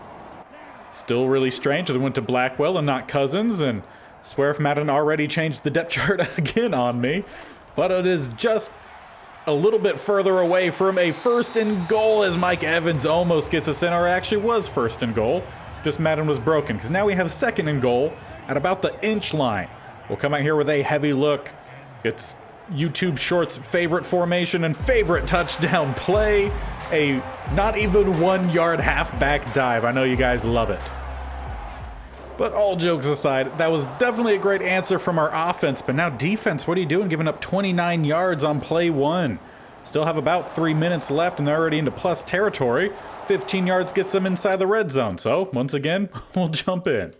Still really strange. They went to Blackwell and not Cousins, and I swear if Madden already changed the depth chart again on me. But it is just a little bit further away from a 1st and goal as Mike Evans almost gets us in, or actually was 1st and goal. Just Madden was broken, because now we have 2nd and goal at about the inch line. We'll come out here with a heavy look. It's YouTube Shorts' favorite formation and favorite touchdown play. A not even 1 yard halfback dive. I know you guys love it. But all jokes aside, that was definitely a great answer from our offense. But now defense, what are you doing giving up 29 yards on play 1? Still have about 3 minutes left, and they're already into plus territory. 15 yards gets them inside the red zone. So, once again, we'll jump in.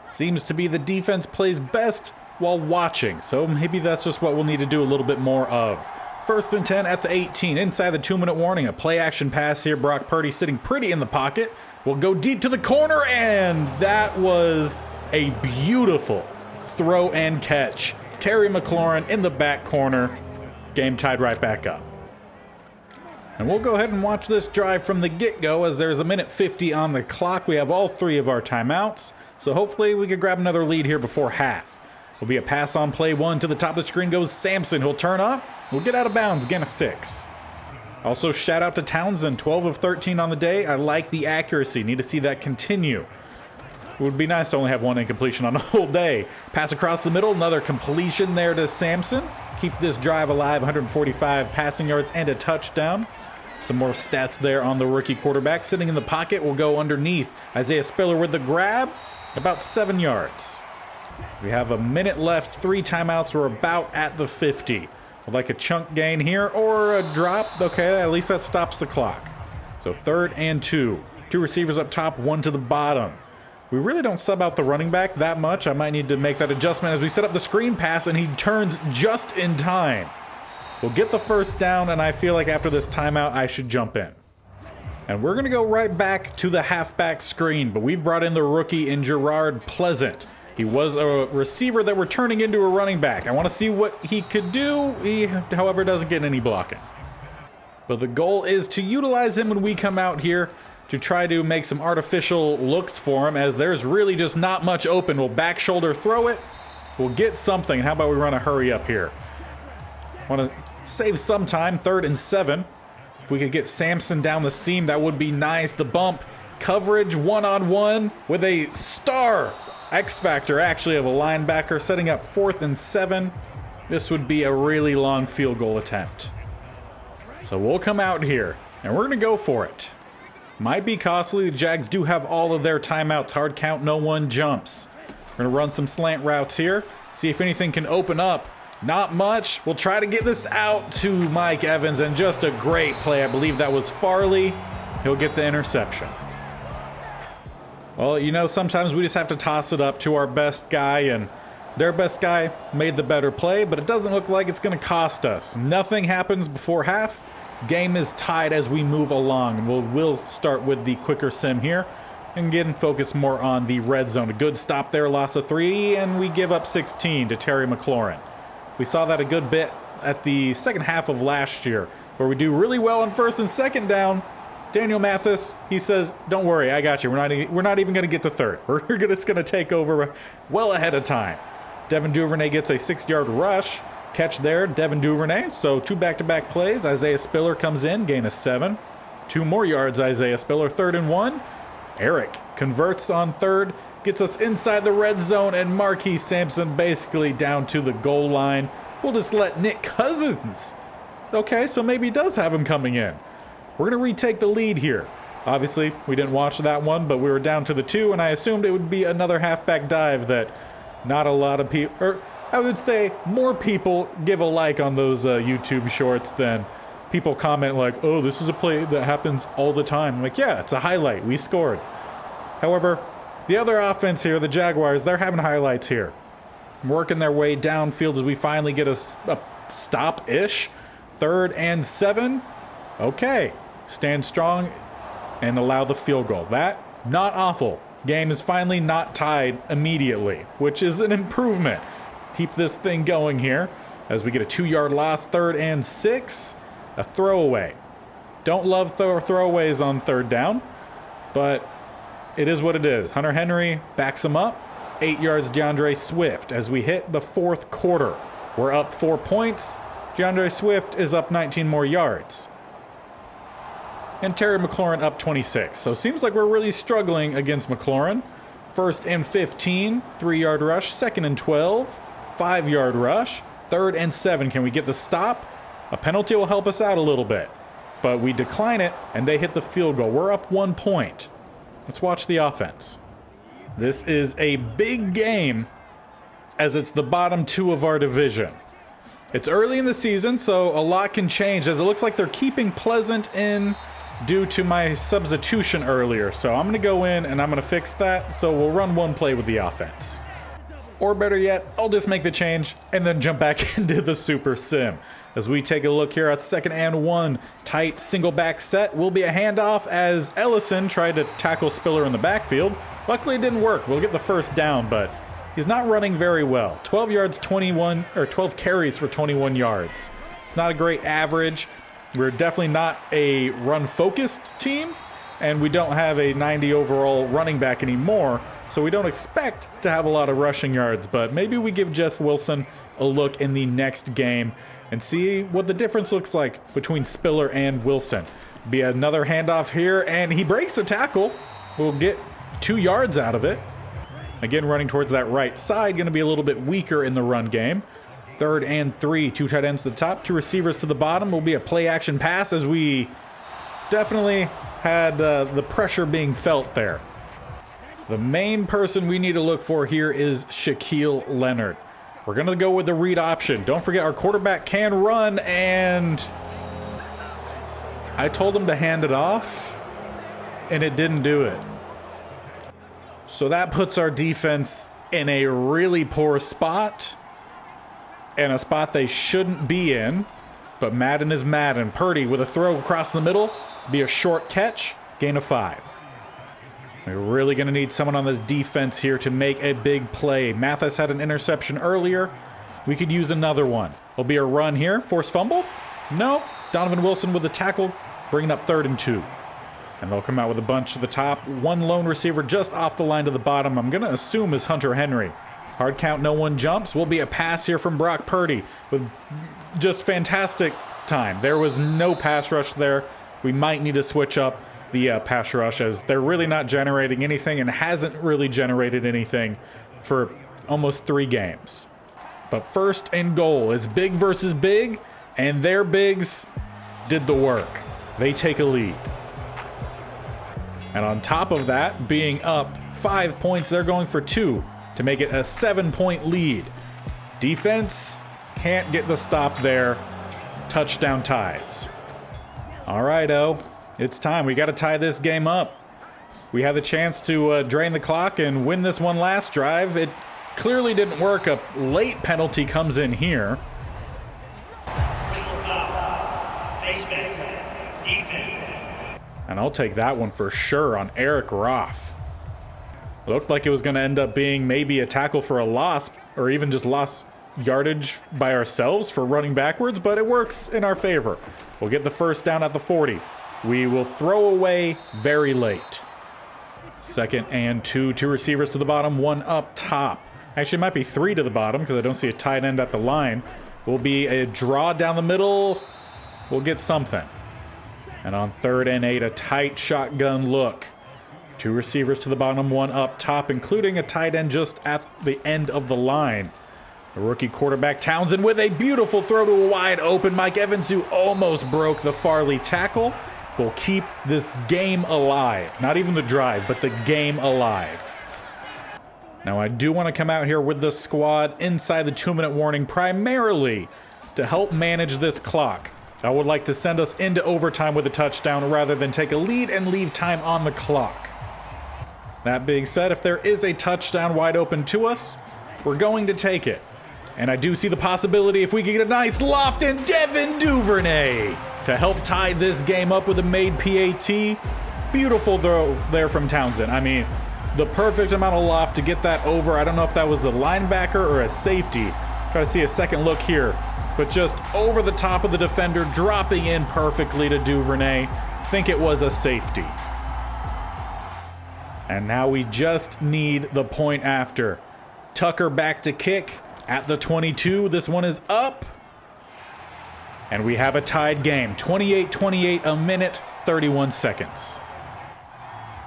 Seems to be the defense plays best while watching. So, maybe that's just what we'll need to do a little bit more of. 1st and 10 at the 18. Inside the 2-minute warning. A play action pass here. Brock Purdy sitting pretty in the pocket. We'll go deep to the corner, and that was a beautiful throw and catch. Terry McLaurin in the back corner. Game tied right back up. And we'll go ahead and watch this drive from the get-go as there's a minute 50 on the clock. We have all 3 of our timeouts, so hopefully we could grab another lead here before half. Will be a pass on play 1. To the top of the screen goes Sampson. He'll turn up. We'll get out of bounds. Gain of 6. Also, shout out to Townsend. 12 of 13 on the day. I like the accuracy. Need to see that continue. It would be nice to only have 1 incompletion on the whole day. Pass across the middle. Another completion there to Sampson. Keep this drive alive. 145 passing yards and a touchdown. Some more stats there on the rookie quarterback. Sitting in the pocket will go underneath. Isaiah Spiller with the grab. About 7 yards. We have a minute left. 3 timeouts. We're about at the 50. Would like a chunk gain here or a drop. Okay, at least that stops the clock. So 3rd and 2. Two receivers up top, one to the bottom. We really don't sub out the running back that much. I might need to make that adjustment as we set up the screen pass, and he turns just in time. We'll get the first down, and I feel like after this timeout, I should jump in. And we're going to go right back to the halfback screen, but we've brought in the rookie in Gerard Pleasant. He was a receiver that we're turning into a running back. I want to see what he could do. He, however, doesn't get any blocking. But the goal is to utilize him when we come out here to try to make some artificial looks for him, as there's really just not much open. We'll back shoulder throw it. We'll get something. How about we run a hurry up here? Want to save some time. 3rd and 7. If we could get Sampson down the seam, that would be nice. The bump coverage one-on-one with a star X factor actually of a linebacker, setting up 4th and 7. This would be a really long field goal attempt. So we'll come out here and we're going to go for it. Might be costly. The Jags do have all of their timeouts. Hard count, no one jumps. We're going to run some slant routes here. See if anything can open up. Not much. We'll try to get this out to Mike Evans, and just a great play. I believe that was Farley. He'll get the interception. Well, you know, sometimes we just have to toss it up to our best guy, and their best guy made the better play, but it doesn't look like it's going to cost us. Nothing happens before half. Game is tied as we move along, and we'll start with the quicker sim here and again focus more on the red zone. A good stop there, loss of 3, and we give up 16 to Terry McLaurin. We saw that a good bit at the second half of last year, where we do really well on 1st and 2nd down. Daniel Mathis, he says, don't worry, I got you. We're not even going to get to 3rd. We're just going to take over well ahead of time. Devin Duvernay gets a 6-yard rush. Catch there, Devin Duvernay. So 2 back-to-back plays. Isaiah Spiller comes in, gain of 7. 2 more yards, Isaiah Spiller, 3rd and 1. Eric converts on 3rd, gets us inside the red zone, and Marquise Sampson basically down to the goal line. We'll just let Nick Cousins. Okay, so maybe he does have him coming in. We're going to retake the lead here. Obviously, we didn't watch that one, but we were down to the 2, and I assumed it would be another halfback dive that not a lot of people, or I would say more people give a like on those YouTube shorts than people comment like, oh, this is a play that happens all the time. I'm like, yeah, it's a highlight. We scored. However, the other offense here, the Jaguars, they're having highlights here. Working their way downfield as we finally get a stop-ish. 3rd and 7. Okay. Stand strong and allow the field goal. That, not awful. Game is finally not tied immediately, which is an improvement. Keep this thing going here as we get a 2-yard loss. 3rd and 6. A throwaway. Don't love throwaways on 3rd down, but it is what it is. Hunter Henry backs him up. 8 yards, DeAndre Swift. As we hit the 4th quarter, we're up 4 points. DeAndre Swift is up 19 more yards. And Terry McLaurin up 26. So it seems like we're really struggling against McLaurin. 1st and 15, 3-yard rush. 2nd and 12, 5-yard rush. 3rd and 7. Can we get the stop? A penalty will help us out a little bit. But we decline it, and they hit the field goal. We're up 1 point. Let's watch the offense. This is a big game as it's the bottom 2 of our division. It's early in the season, so a lot can change, as it looks like they're keeping Pleasant in due to my substitution earlier. So I'm going to go in and I'm going to fix that. So we'll run 1 play with the offense. Or better yet, I'll just make the change and then jump back into the Super Sim. As we take a look here at 2nd and 1, tight single back set will be a handoff as Ellison tried to tackle Spiller in the backfield. Luckily it didn't work. We'll get the first down, but he's not running very well. 12 yards, 12 carries for 21 yards. It's not a great average. We're definitely not a run-focused team, and we don't have a 90 overall running back anymore, so we don't expect to have a lot of rushing yards, but maybe we give Jeff Wilson a look in the next game and see what the difference looks like between Spiller and Wilson. Be another handoff here, and he breaks the tackle. We'll get 2 yards out of it. Again, running towards that right side, going to be a little bit weaker in the run game. 3rd and 3, 2 tight ends to the top, 2 receivers to the bottom. Will be a play action pass as we definitely had the pressure being felt there. The main person we need to look for here is Shaquille Leonard. We're going to go with the read option. Don't forget our quarterback can run, and I told him to hand it off. and it didn't do it. So that puts our defense in a really poor spot, and a spot they shouldn't be in. But Madden is Madden. Purdy with a throw across the middle, be a short catch, gain of 5. We're really going to need someone on the defense here to make a big play. Mathis had an interception earlier. We could use another one. Will be a run here. Force fumble? No. Donovan Wilson with the tackle, bringing up 3rd and 2. And they'll come out with a bunch to the top. One lone receiver just off the line to the bottom. I'm going to assume is Hunter Henry. Hard count, no one jumps. Will be a pass here from Brock Purdy with just fantastic time. There was no pass rush there. We might need to switch up the pass rush, as they're really not generating anything and hasn't really generated anything for almost 3 games. But 1st and goal. It's big versus big, and their bigs did the work. They take a lead. And on top of that, being up 5 points, they're going for 2 to make it a 7-point lead. Defense can't get the stop there. Touchdown ties. All right, it's time. We got to tie this game up. We had the chance to drain the clock and win this one last drive. It clearly didn't work. A late penalty comes in here. And I'll take that one for sure on Eric Roth. It looked like it was going to end up being maybe a tackle for a loss, or even just lost yardage by ourselves for running backwards, but it works in our favor. We'll get the first down at the 40. We will throw away very late. 2nd and 2. 2 receivers to the bottom, 1 up top. Actually, it might be 3 to the bottom because I don't see a tight end at the line. Will be a draw down the middle. We'll get something. And on 3rd and 8, a tight shotgun look. 2 receivers to the bottom, 1 up top, including a tight end just at the end of the line. The rookie quarterback Townsend with a beautiful throw to a wide open Mike Evans, who almost broke the Farley tackle. Will keep this game alive. Not even the drive, but the game alive. Now I do want to come out here with the squad inside the 2-minute warning, primarily to help manage this clock. I would like to send us into overtime with a touchdown rather than take a lead and leave time on the clock. That being said, if there is a touchdown wide open to us, we're going to take it. And I do see the possibility if we can get a nice loft and Devin Duvernay to help tie this game up with a made PAT. Beautiful throw there from Townsend. I mean, the perfect amount of loft to get that over. I don't know if that was a linebacker or a safety. Try to see a second look here. But just over the top of the defender, dropping in perfectly to Duvernay. Think it was a safety. And now we just need the point after. Tucker back to kick at the 22. This one is up. And we have a tied game. 28-28, a minute, 31 seconds.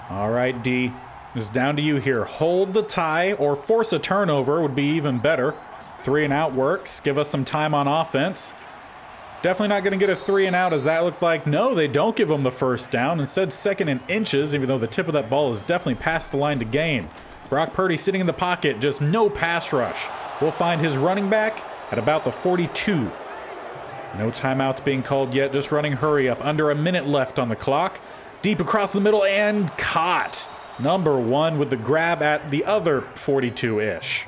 All right, D. It's down to you here. Hold the tie or force a turnover would be even better. 3 and out works. Give us some time on offense. Definitely not going to get a 3 and out, as that looked like. No, they don't give them the first down. Instead, 2nd and inches, even though the tip of that ball is definitely past the line to gain. Brock Purdy sitting in the pocket, just no pass rush. We'll find his running back at about the 42. No timeouts being called yet, just running hurry up. Under a minute left on the clock. Deep across the middle and caught. Number 1 with the grab at the other 42-ish.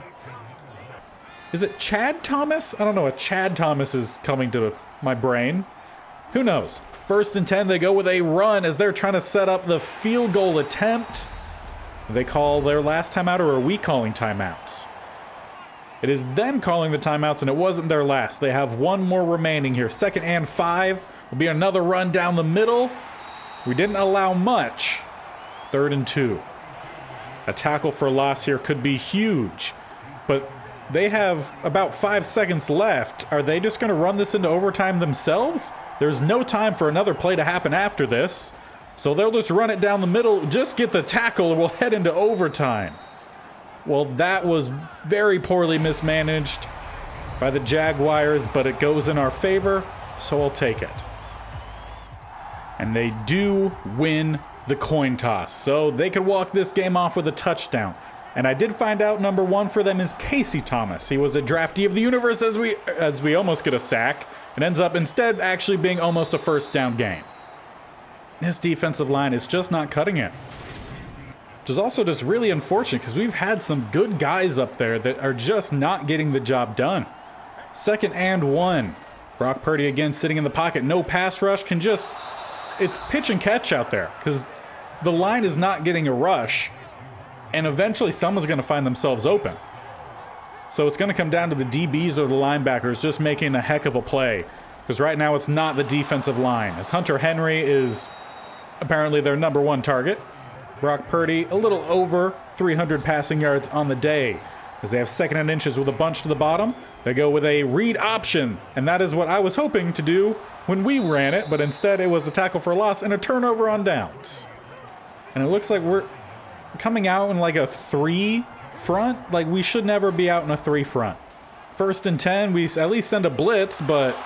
Is it Chad Thomas? I don't know. A Chad Thomas is coming to my brain. Who knows? 1st and 10, they go with a run as they're trying to set up the field goal attempt. They call their last timeout, or are we calling timeouts? It is them calling the timeouts, and it wasn't their last. They have 1 more remaining here. 2nd and 5. Will be another run down the middle. We didn't allow much. 3rd and 2. A tackle for loss here could be huge, but they have about 5 seconds left. Are they just going to run this into overtime themselves? There's no time for another play to happen after this, so they'll just run it down the middle, just get the tackle, and we'll head into overtime. Well, that was very poorly mismanaged by the Jaguars, but it goes in our favor, so I'll take it. And they do win the coin toss, so they could walk this game off with a touchdown. And I did find out number 1 for them is Casey Thomas. He was a draftee of the universe as we almost get a sack. It ends up instead actually being almost a first down game. This defensive line is just not cutting it. Which is also just really unfortunate because we've had some good guys up there that are just not getting the job done. 2nd and 1. Brock Purdy again sitting in the pocket. No pass rush. It's pitch and catch out there because the line is not getting a rush. And eventually someone's going to find themselves open. So it's going to come down to the DBs or the linebackers just making a heck of a play. Because right now it's not the defensive line. As Hunter Henry is apparently their #1 target. Brock Purdy a little over 300 passing yards on the day. As they have 2nd and inches with a bunch to the bottom. They go with a read option. And that is what I was hoping to do when we ran it. But instead it was a tackle for a loss and a turnover on downs. And it looks like we're coming out in like a 3 front. Like we should never be out in a 3 front. 1st and 10, we at least send a blitz, but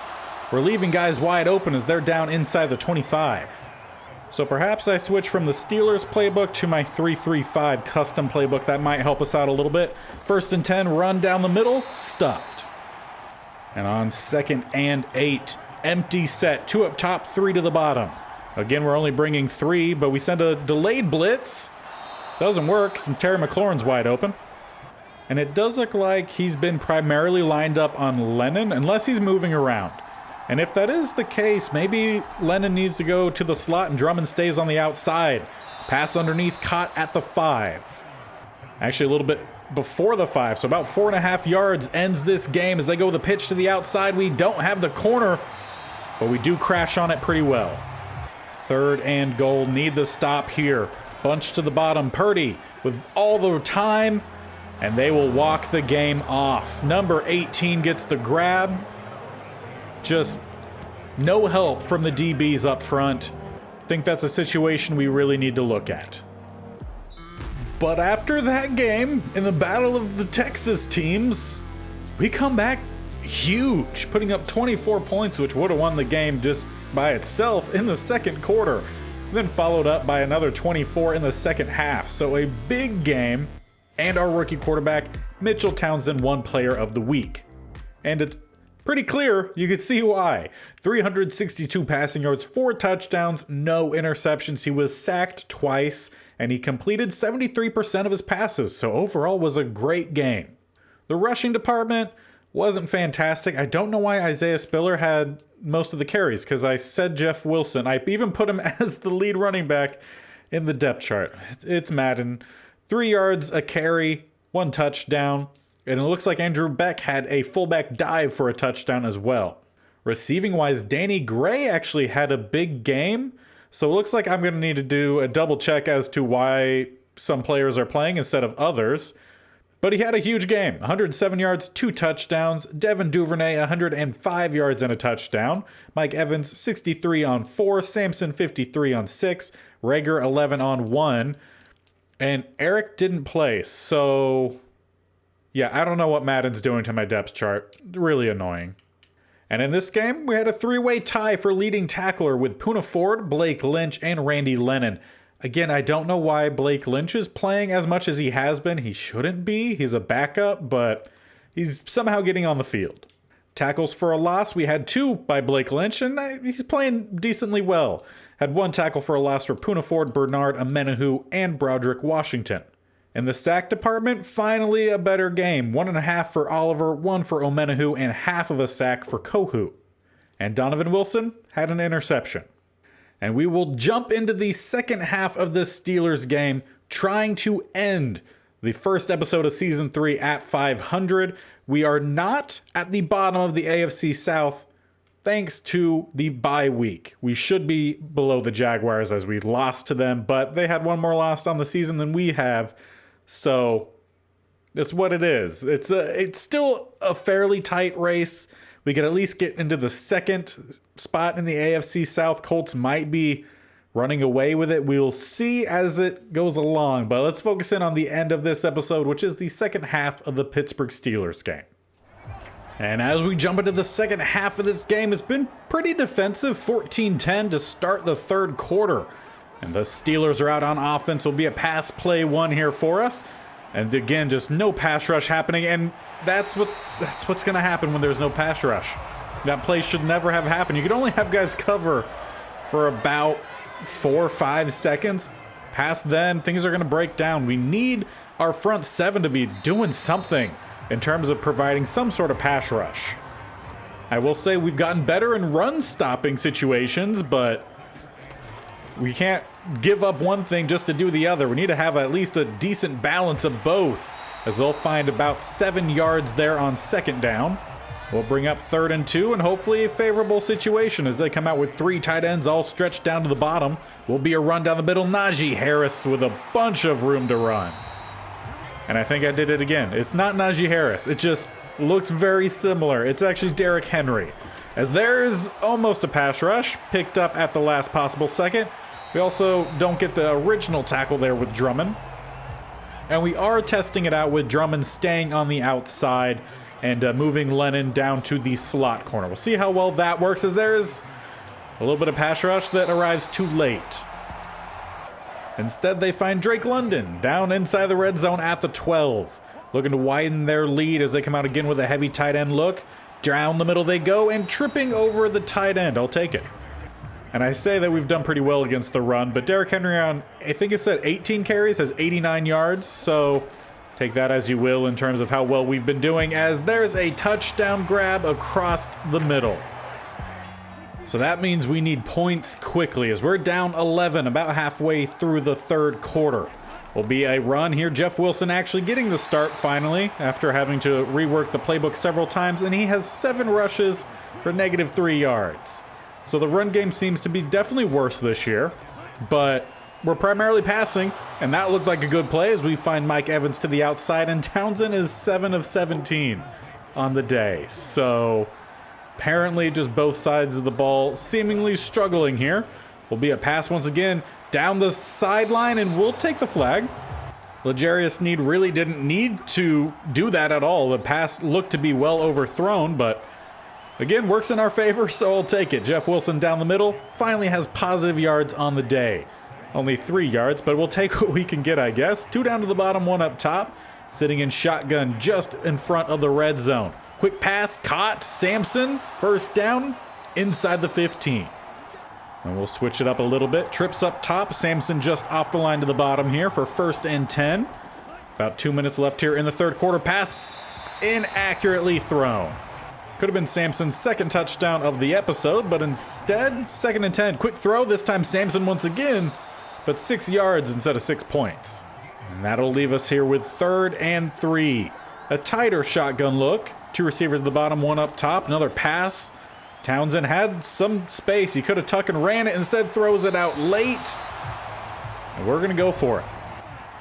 we're leaving guys wide open as they're down inside the 25. So perhaps I switch from the Steelers playbook to my 3-3-5 custom playbook. That might help us out a little bit. 1st and 10, run down the middle, stuffed. And on 2nd and 8, empty set, 2 up top, 3 to the bottom. Again, we're only bringing 3, but we send a delayed blitz. Doesn't work, some Terry McLaurin's wide open. And it does look like he's been primarily lined up on Lennon, unless he's moving around. And if that is the case, maybe Lennon needs to go to the slot and Drummond stays on the outside. Pass underneath, caught at the 5. Actually, a little bit before the 5, so about 4.5 yards ends this game as they go with the pitch to the outside. We don't have the corner, but we do crash on it pretty well. 3rd and goal, need the stop here. Bunch to the bottom, Purdy with all the time, and they will walk the game off. Number 18 gets the grab. Just no help from the DBs up front. Think that's a situation we really need to look at. But after that game, in the battle of the Texas teams, we come back huge, putting up 24 points, which would have won the game just by itself in the 2nd quarter. Then followed up by another 24 in the 2nd half. So a big game, and our rookie quarterback, Mitchell Townsend, won Player of the Week. And it's pretty clear, you could see why. 362 passing yards, 4 touchdowns, no interceptions. He was sacked twice, and he completed 73% of his passes, so overall was a great game. The rushing department wasn't fantastic. I don't know why Isaiah Spiller had most of the carries, because I said Jeff Wilson. I even put him as the lead running back in the depth chart. It's Madden. 3 yards a carry, 1 touchdown. And it looks like Andrew Beck had a fullback dive for a touchdown as well. Receiving-wise, Danny Gray actually had a big game. So it looks like I'm going to need to do a double check as to why some players are playing instead of others. But he had a huge game. 107 yards, 2 touchdowns. Devin Duvernay, 105 yards and a touchdown. Mike Evans, 63 on 4. Samson, 53 on 6. Rager, 11 on 1. And Eric didn't play, so yeah, I don't know what Madden's doing to my depth chart. Really annoying. And in this game, we had a 3-way tie for leading tackler with Poona Ford, Blake Lynch, and Randy Lennon. Again, I don't know why Blake Lynch is playing as much as he has been. He shouldn't be. He's a backup, but he's somehow getting on the field. Tackles for a loss, we had 2 by Blake Lynch, and he's playing decently well. Had 1 tackle for a loss for Poona Ford, Bernard Amenahu, and Broderick Washington. In the sack department, finally a better game. 1.5 for Oliver, 1 for Omenahu, and half of a sack for Kohu. And Donovan Wilson had an interception. And we will jump into the 2nd half of this Steelers game, trying to end the first episode of Season 3 at 500. We are not at the bottom of the AFC South, thanks to the bye week. We should be below the Jaguars as we lost to them, but they had 1 more loss on the season than we have. So that's what it is. It's still a fairly tight race. We could at least get into the 2nd spot in the AFC South. Colts might be running away with it. We'll see as it goes along. But let's focus in on the end of this episode, which is the 2nd half of the Pittsburgh Steelers game. And as we jump into the 2nd half of this game, it's been pretty defensive. 14-10 to start the 3rd quarter. And the Steelers are out on offense. Will be a pass play 1 here for us. And again, just no pass rush happening. And that's what's going to happen when there's no pass rush. That play should never have happened. You can only have guys cover for about 4 or 5 seconds. Past then, things are going to break down. We need our front seven to be doing something in terms of providing some sort of pass rush. I will say we've gotten better in run stopping situations, but we can't give up one thing just to do the other. We need to have at least a decent balance of both, as they'll find about 7 yards there on second down. We'll bring up 3rd and 2, and hopefully a favorable situation as they come out with 3 tight ends all stretched down to the bottom. Will be a run down the middle. Najee Harris with a bunch of room to run. And I think I did it again. It's not Najee Harris. It just looks very similar. It's actually Derrick Henry. As there's almost a pass rush, picked up at the last possible second. We also don't get the original tackle there with Drummond. And we are testing it out with Drummond staying on the outside and moving Lennon down to the slot corner. We'll see how well that works, as there's a little bit of pass rush that arrives too late. Instead, they find Drake London down inside the red zone at the 12. Looking to widen their lead as they come out again with a heavy tight end look. Down the middle they go, and tripping over the tight end. I'll take it. And I say that we've done pretty well against the run, but Derrick Henry on, I think it said 18 carries, has 89 yards, so take that as you will in terms of how well we've been doing, as there's a touchdown grab across the middle. So that means we need points quickly, as we're down 11 about halfway through the 3rd quarter. Will be a run here. Jeff Wilson actually getting the start finally after having to rework the playbook several times, and he has 7 rushes for -3 yards. So the run game seems to be definitely worse this year, but we're primarily passing, and that looked like a good play as we find Mike Evans to the outside, and Townsend is 7 of 17 on the day. So apparently just both sides of the ball seemingly struggling here. Will be a pass once again down the sideline, and we'll take the flag. L'Jarius Sneed really didn't need to do that at all. The pass looked to be well overthrown, but again, works in our favor, so I'll take it. Jeff Wilson down the middle finally has positive yards on the day. Only 3 yards, but we'll take what we can get, I guess. 2 down to the bottom, 1 up top. Sitting in shotgun just in front of the red zone. Quick pass, caught. Sampson, first down, inside the 15. And we'll switch it up a little bit. Trips up top. Sampson just off the line to the bottom here for 1st and 10. About 2 minutes left here in the 3rd quarter. Pass inaccurately thrown. Could have been Sampson's 2nd touchdown of the episode, but instead, 2nd and 10. Quick throw. This time Sampson once again, but 6 yards instead of 6 points. And that'll leave us here with 3rd and 3. A tighter shotgun look. 2 receivers at the bottom, 1 up top. Another pass. Townsend had some space. He could have tucked and ran it. Instead, throws it out late. And we're going to go for it.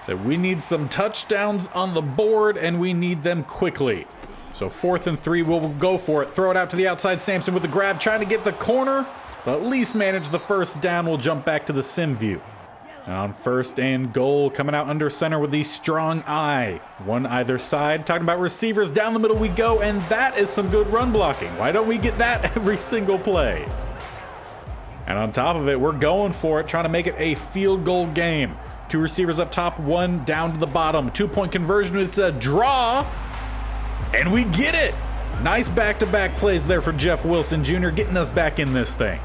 So we need some touchdowns on the board, and we need them quickly. So 4th and 3, we'll go for it. Throw it out to the outside. Sampson with the grab, trying to get the corner, but at least manage the 1st down. We'll jump back to the sim view. On 1st and goal, coming out under center with the strong eye. 1 either side. Talking about receivers, down the middle we go, and that is some good run blocking. Why don't we get that every single play? And on top of it, we're going for it, trying to make it a field goal game. 2 receivers up top, 1 down to the bottom. 2-point conversion, it's a draw, and we get it. Nice back-to-back plays there for Jeff Wilson Jr., getting us back in this thing.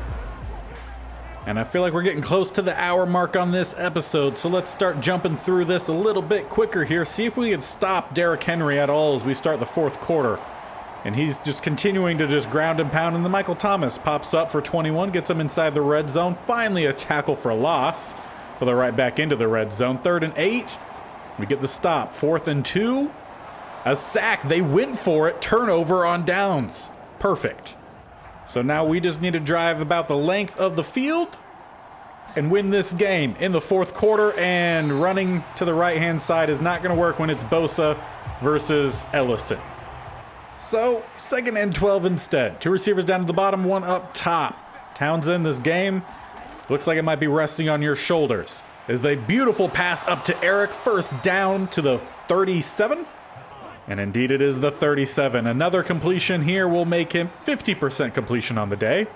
And I feel like we're getting close to the hour mark on this episode, so let's start jumping through this a little bit quicker here. See if we can stop Derrick Henry at all as we start the 4th quarter. And he's just continuing to just ground and pound, and the Michael Thomas pops up for 21, gets him inside the red zone. Finally a tackle for a loss, but they're right back into the red zone. 3rd and 8, we get the stop. 4th and 2, a sack. They went for it. Turnover on downs. Perfect. So now we just need to drive about the length of the field and win this game in the 4th quarter, and running to the right-hand side is not going to work when it's Bosa versus Ellison. So 2nd and 12 instead. 2 receivers down to the bottom, 1 up top. Townsend, this game looks like it might be resting on your shoulders. It's a beautiful pass up to Eric, 1st down to the 37. And indeed it is the 37. Another completion here will make him 50% completion on the day.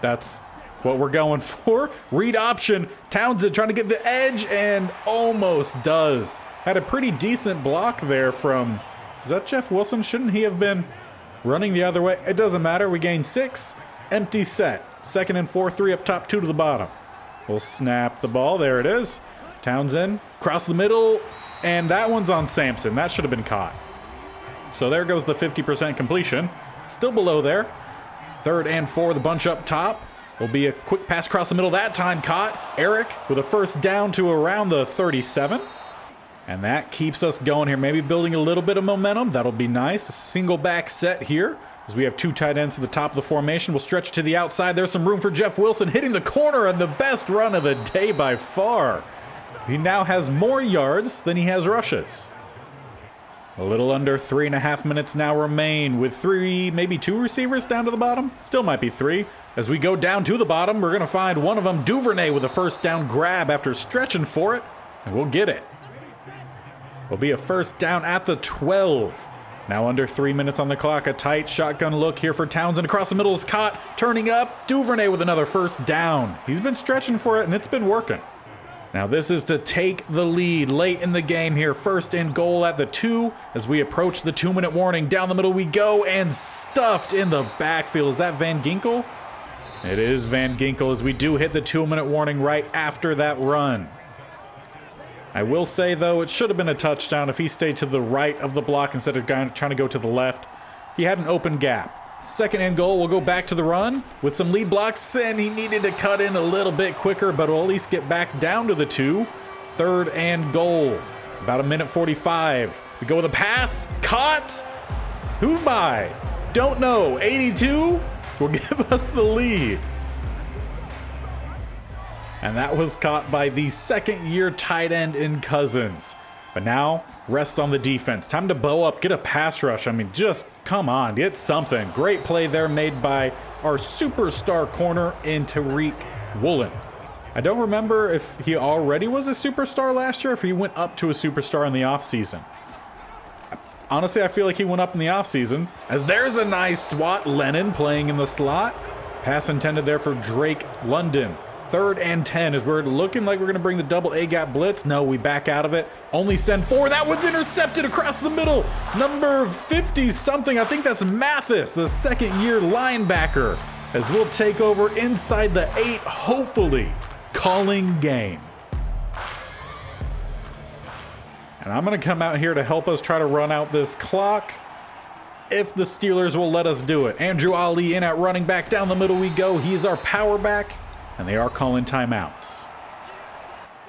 That's what we're going for. Read option. Townsend trying to get the edge and almost does. Had a pretty decent block there from, is that Jeff Wilson? Shouldn't he have been running the other way? It doesn't matter. We gain 6. Empty set. 2nd and 4, 3 up top, 2 to the bottom. We'll snap the ball. There it is. Townsend, cross the middle, and that one's on Sampson. That should have been caught. So there goes the 50% completion. Still below there. 3rd and 4, the bunch up top. Will be a quick pass across the middle. That time caught. Eric with a first down to around the 37. And that keeps us going here. Maybe building a little bit of momentum. That'll be nice. A single back set here as we have 2 tight ends to the top of the formation. We'll stretch to the outside. There's some room for Jeff Wilson hitting the corner and the best run of the day by far. He now has more yards than he has rushes. A little under 3.5 minutes now remain with 3, maybe 2 receivers down to the bottom. Still might be 3. As we go down to the bottom, we're going to find one of them, Duvernay, with a first down grab after stretching for it, and we'll get it. Will be a first down at the 12. Now under 3 minutes on the clock. A tight shotgun look here for Townsend. Across the middle is caught. Turning up. Duvernay with another first down. He's been stretching for it, and it's been working. Now this is to take the lead late in the game here. 1st and goal at the 2 as we approach the 2-minute warning. Down the middle we go, and stuffed in the backfield. Is that Van Ginkel? It is Van Ginkel, as we do hit the 2-minute warning right after that run. I will say, though, it should have been a touchdown if he stayed to the right of the block instead of trying to go to the left. He had an open gap. 2nd and goal, we'll go back to the run with some lead blocks, and he needed to cut in a little bit quicker, but we'll at least get back down to the 2. 3rd and goal, about 1:45. We go with a pass, caught. Who by? Don't know. 82 will give us the lead. And that was caught by the 2nd-year tight end in Cousins. But now, rests on the defense. Time to bow up, get a pass rush. I mean, just come on, get something. Great play there made by our superstar corner in Tariq Woolen. I don't remember if he already was a superstar last year, or if he went up to a superstar in the offseason. Honestly, I feel like he went up in the offseason. As there's a nice swat, Lennon playing in the slot. Pass intended there for Drake London. 3rd and 10 as we're looking like we're going to bring the double A-gap blitz. No, we back out of it. Only send 4. That one's intercepted across the middle. Number 50-something. I think that's Mathis, the 2nd-year linebacker, as we'll take over inside the 8, hopefully calling game. And I'm going to come out here to help us try to run out this clock if the Steelers will let us do it. Andrew Ali in at running back. Down the middle we go. He is our power back. And they are calling timeouts.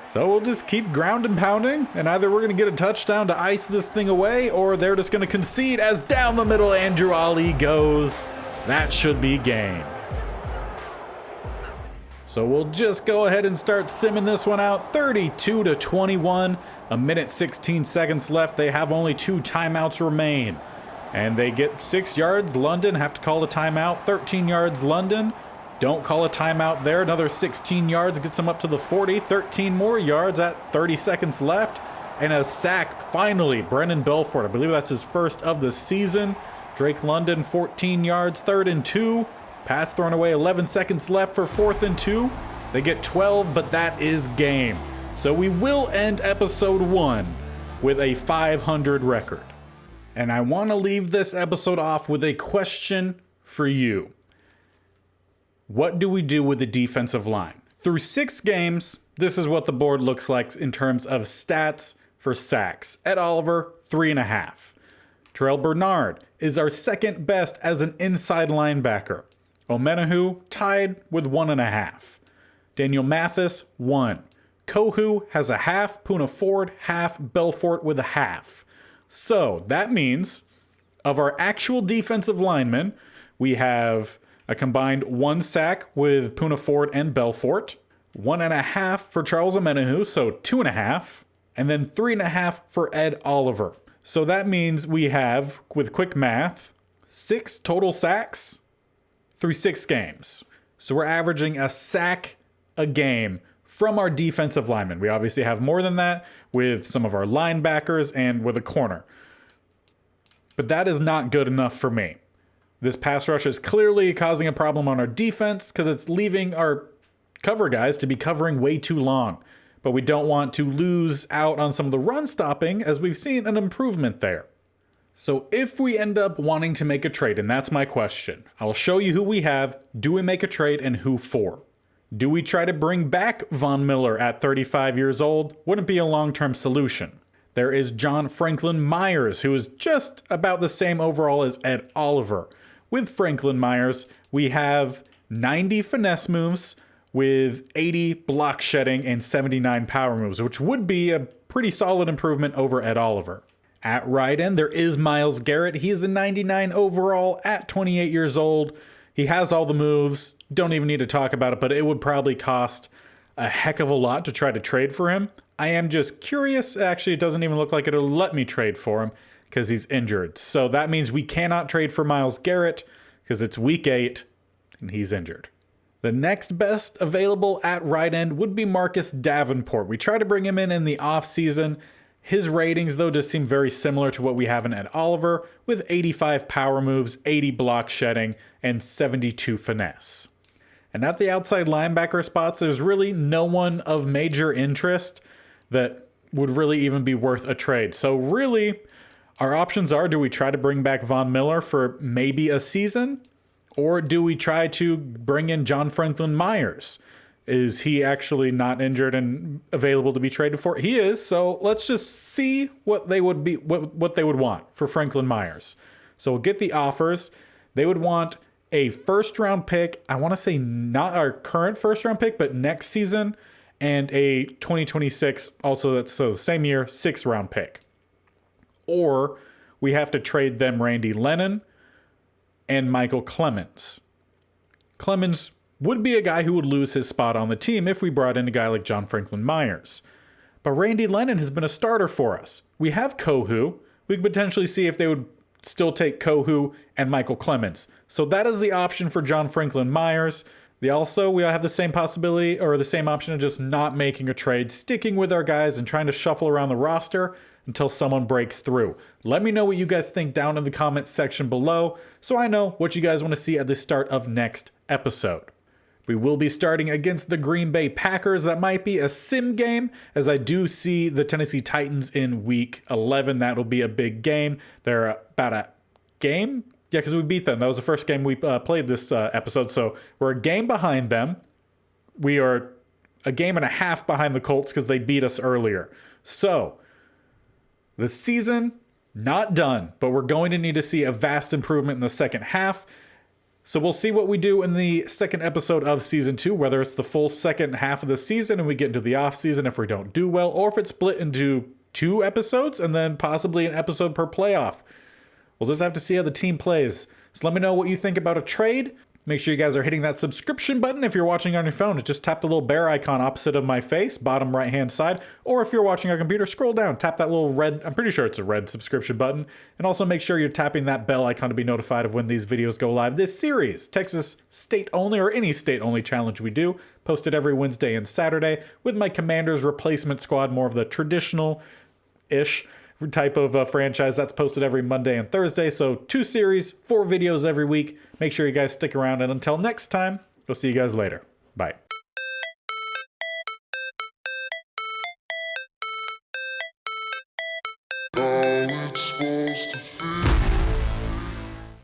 So we'll just keep ground and pounding, and either we're going to get a touchdown to ice this thing away, or they're just going to concede as down the middle Andrew Ali goes. That should be game. So we'll just go ahead and start simming this one out. 32-21, 1:16 left. They have only 2 timeouts remain. And they get 6 yards. London have to call a timeout. 13 yards London. Don't call a timeout there. Another 16 yards gets them up to the 40. 13 more yards at 30 seconds left. And a sack, finally. Brennan Belfort, I believe that's his first of the season. Drake London, 14 yards, 3rd and 2. Pass thrown away, 11 seconds left for 4th and 2. They get 12, but that is game. So we will end episode 1 with a 500 record. And I want to leave this episode off with a question for you. What do we do with the defensive line? Through 6 games, this is what the board looks like in terms of stats for sacks. Ed Oliver, 3.5. Terrell Bernard is our 2nd best as an inside linebacker. Omenahu tied with 1.5. Daniel Mathis, 1. Kohu has a half, Poona Ford, half, Belfort with a half. So that means of our actual defensive linemen, we have a combined 1 sack with Poona Ford and Belfort, 1.5 for Charles Omenahu, so 2.5, and then 3.5 for Ed Oliver. So that means we have, with quick math, 6 total sacks through 6 games. So we're averaging a sack a game from our defensive linemen. We obviously have more than that with some of our linebackers and with a corner. But that is not good enough for me. This pass rush is clearly causing a problem on our defense because it's leaving our cover guys to be covering way too long. But we don't want to lose out on some of the run stopping, as we've seen an improvement there. So if we end up wanting to make a trade, and that's my question, I'll show you who we have, do we make a trade, and who for? Do we try to bring back Von Miller at 35 years old? Wouldn't be a long-term solution. There is John Franklin Myers, who is just about the same overall as Ed Oliver. With Franklin Myers, we have 90 finesse moves with 80 block shedding and 79 power moves, which would be a pretty solid improvement over Ed Oliver. At right end, there is Myles Garrett. He is a 99 overall at 28 years old. He has all the moves. Don't even need to talk about it, but it would probably cost a heck of a lot to try to trade for him. I am just curious. Actually, it doesn't even look like it'll let me trade for him because he's injured. So that means we cannot trade for Myles Garrett because it's week 8 and he's injured. The next best available at right end would be Marcus Davenport. We tried to bring him in the offseason. His ratings, though, just seem very similar to what we have in Ed Oliver, with 85 power moves, 80 block shedding, and 72 finesse. And at the outside linebacker spots, there's really no one of major interest that would really even be worth a trade. So really, our options are, do we try to bring back Von Miller for maybe a season? Or do we try to bring in John Franklin Myers? Is he actually not injured and available to be traded for? He is, so let's just see what they would be, what they would want for Franklin Myers. So we'll get the offers. They would want a first-round pick. I want to say not our current first-round pick, but next season, and a 2026, also that's so the same year, 6th-round pick. Or we have to trade them Randy Lennon and Michael Clemens. Clemens would be a guy who would lose his spot on the team if we brought in a guy like John Franklin Myers. But Randy Lennon has been a starter for us. We have Kohu. We could potentially see if they would still take Kohu and Michael Clemens. So that is the option for John Franklin Myers. We have the same possibility or the same option of just not making a trade, sticking with our guys and trying to shuffle around the roster until someone breaks through. Let me know what you guys think down in the comments section below so I know what you guys want to see at the start of next episode. We will be starting against the Green Bay Packers. That might be a sim game, as I do see the Tennessee Titans in week 11. That'll be a big game. They're about a game? Yeah, because we beat them. That was the first game we played this episode. So we're a game behind them. We are a game and a half behind the Colts because they beat us earlier. So the season, not done, but we're going to need to see a vast improvement in the second half. So we'll see what we do in the second episode of Season 2, whether it's the full second half of the season and we get into the off-season if we don't do well, or if it's split into 2 episodes and then possibly an episode per playoff. We'll just have to see how the team plays. So let me know what you think about a trade. Make sure you guys are hitting that subscription button. If you're watching on your phone, just tap the little bear icon opposite of my face, bottom right-hand side. Or if you're watching on a computer, scroll down, tap that little red, I'm pretty sure it's a red subscription button. And also make sure you're tapping that bell icon to be notified of when these videos go live. This series, Texas State Only, or any State Only challenge we do, posted every Wednesday and Saturday with my Commander's Replacement Squad, more of the traditional-ish type of franchise. That's posted every Monday and Thursday. So 2 series, 4 videos every week. Make sure you guys stick around. And until next time, we'll see you guys later. Bye. How it's supposed to feel.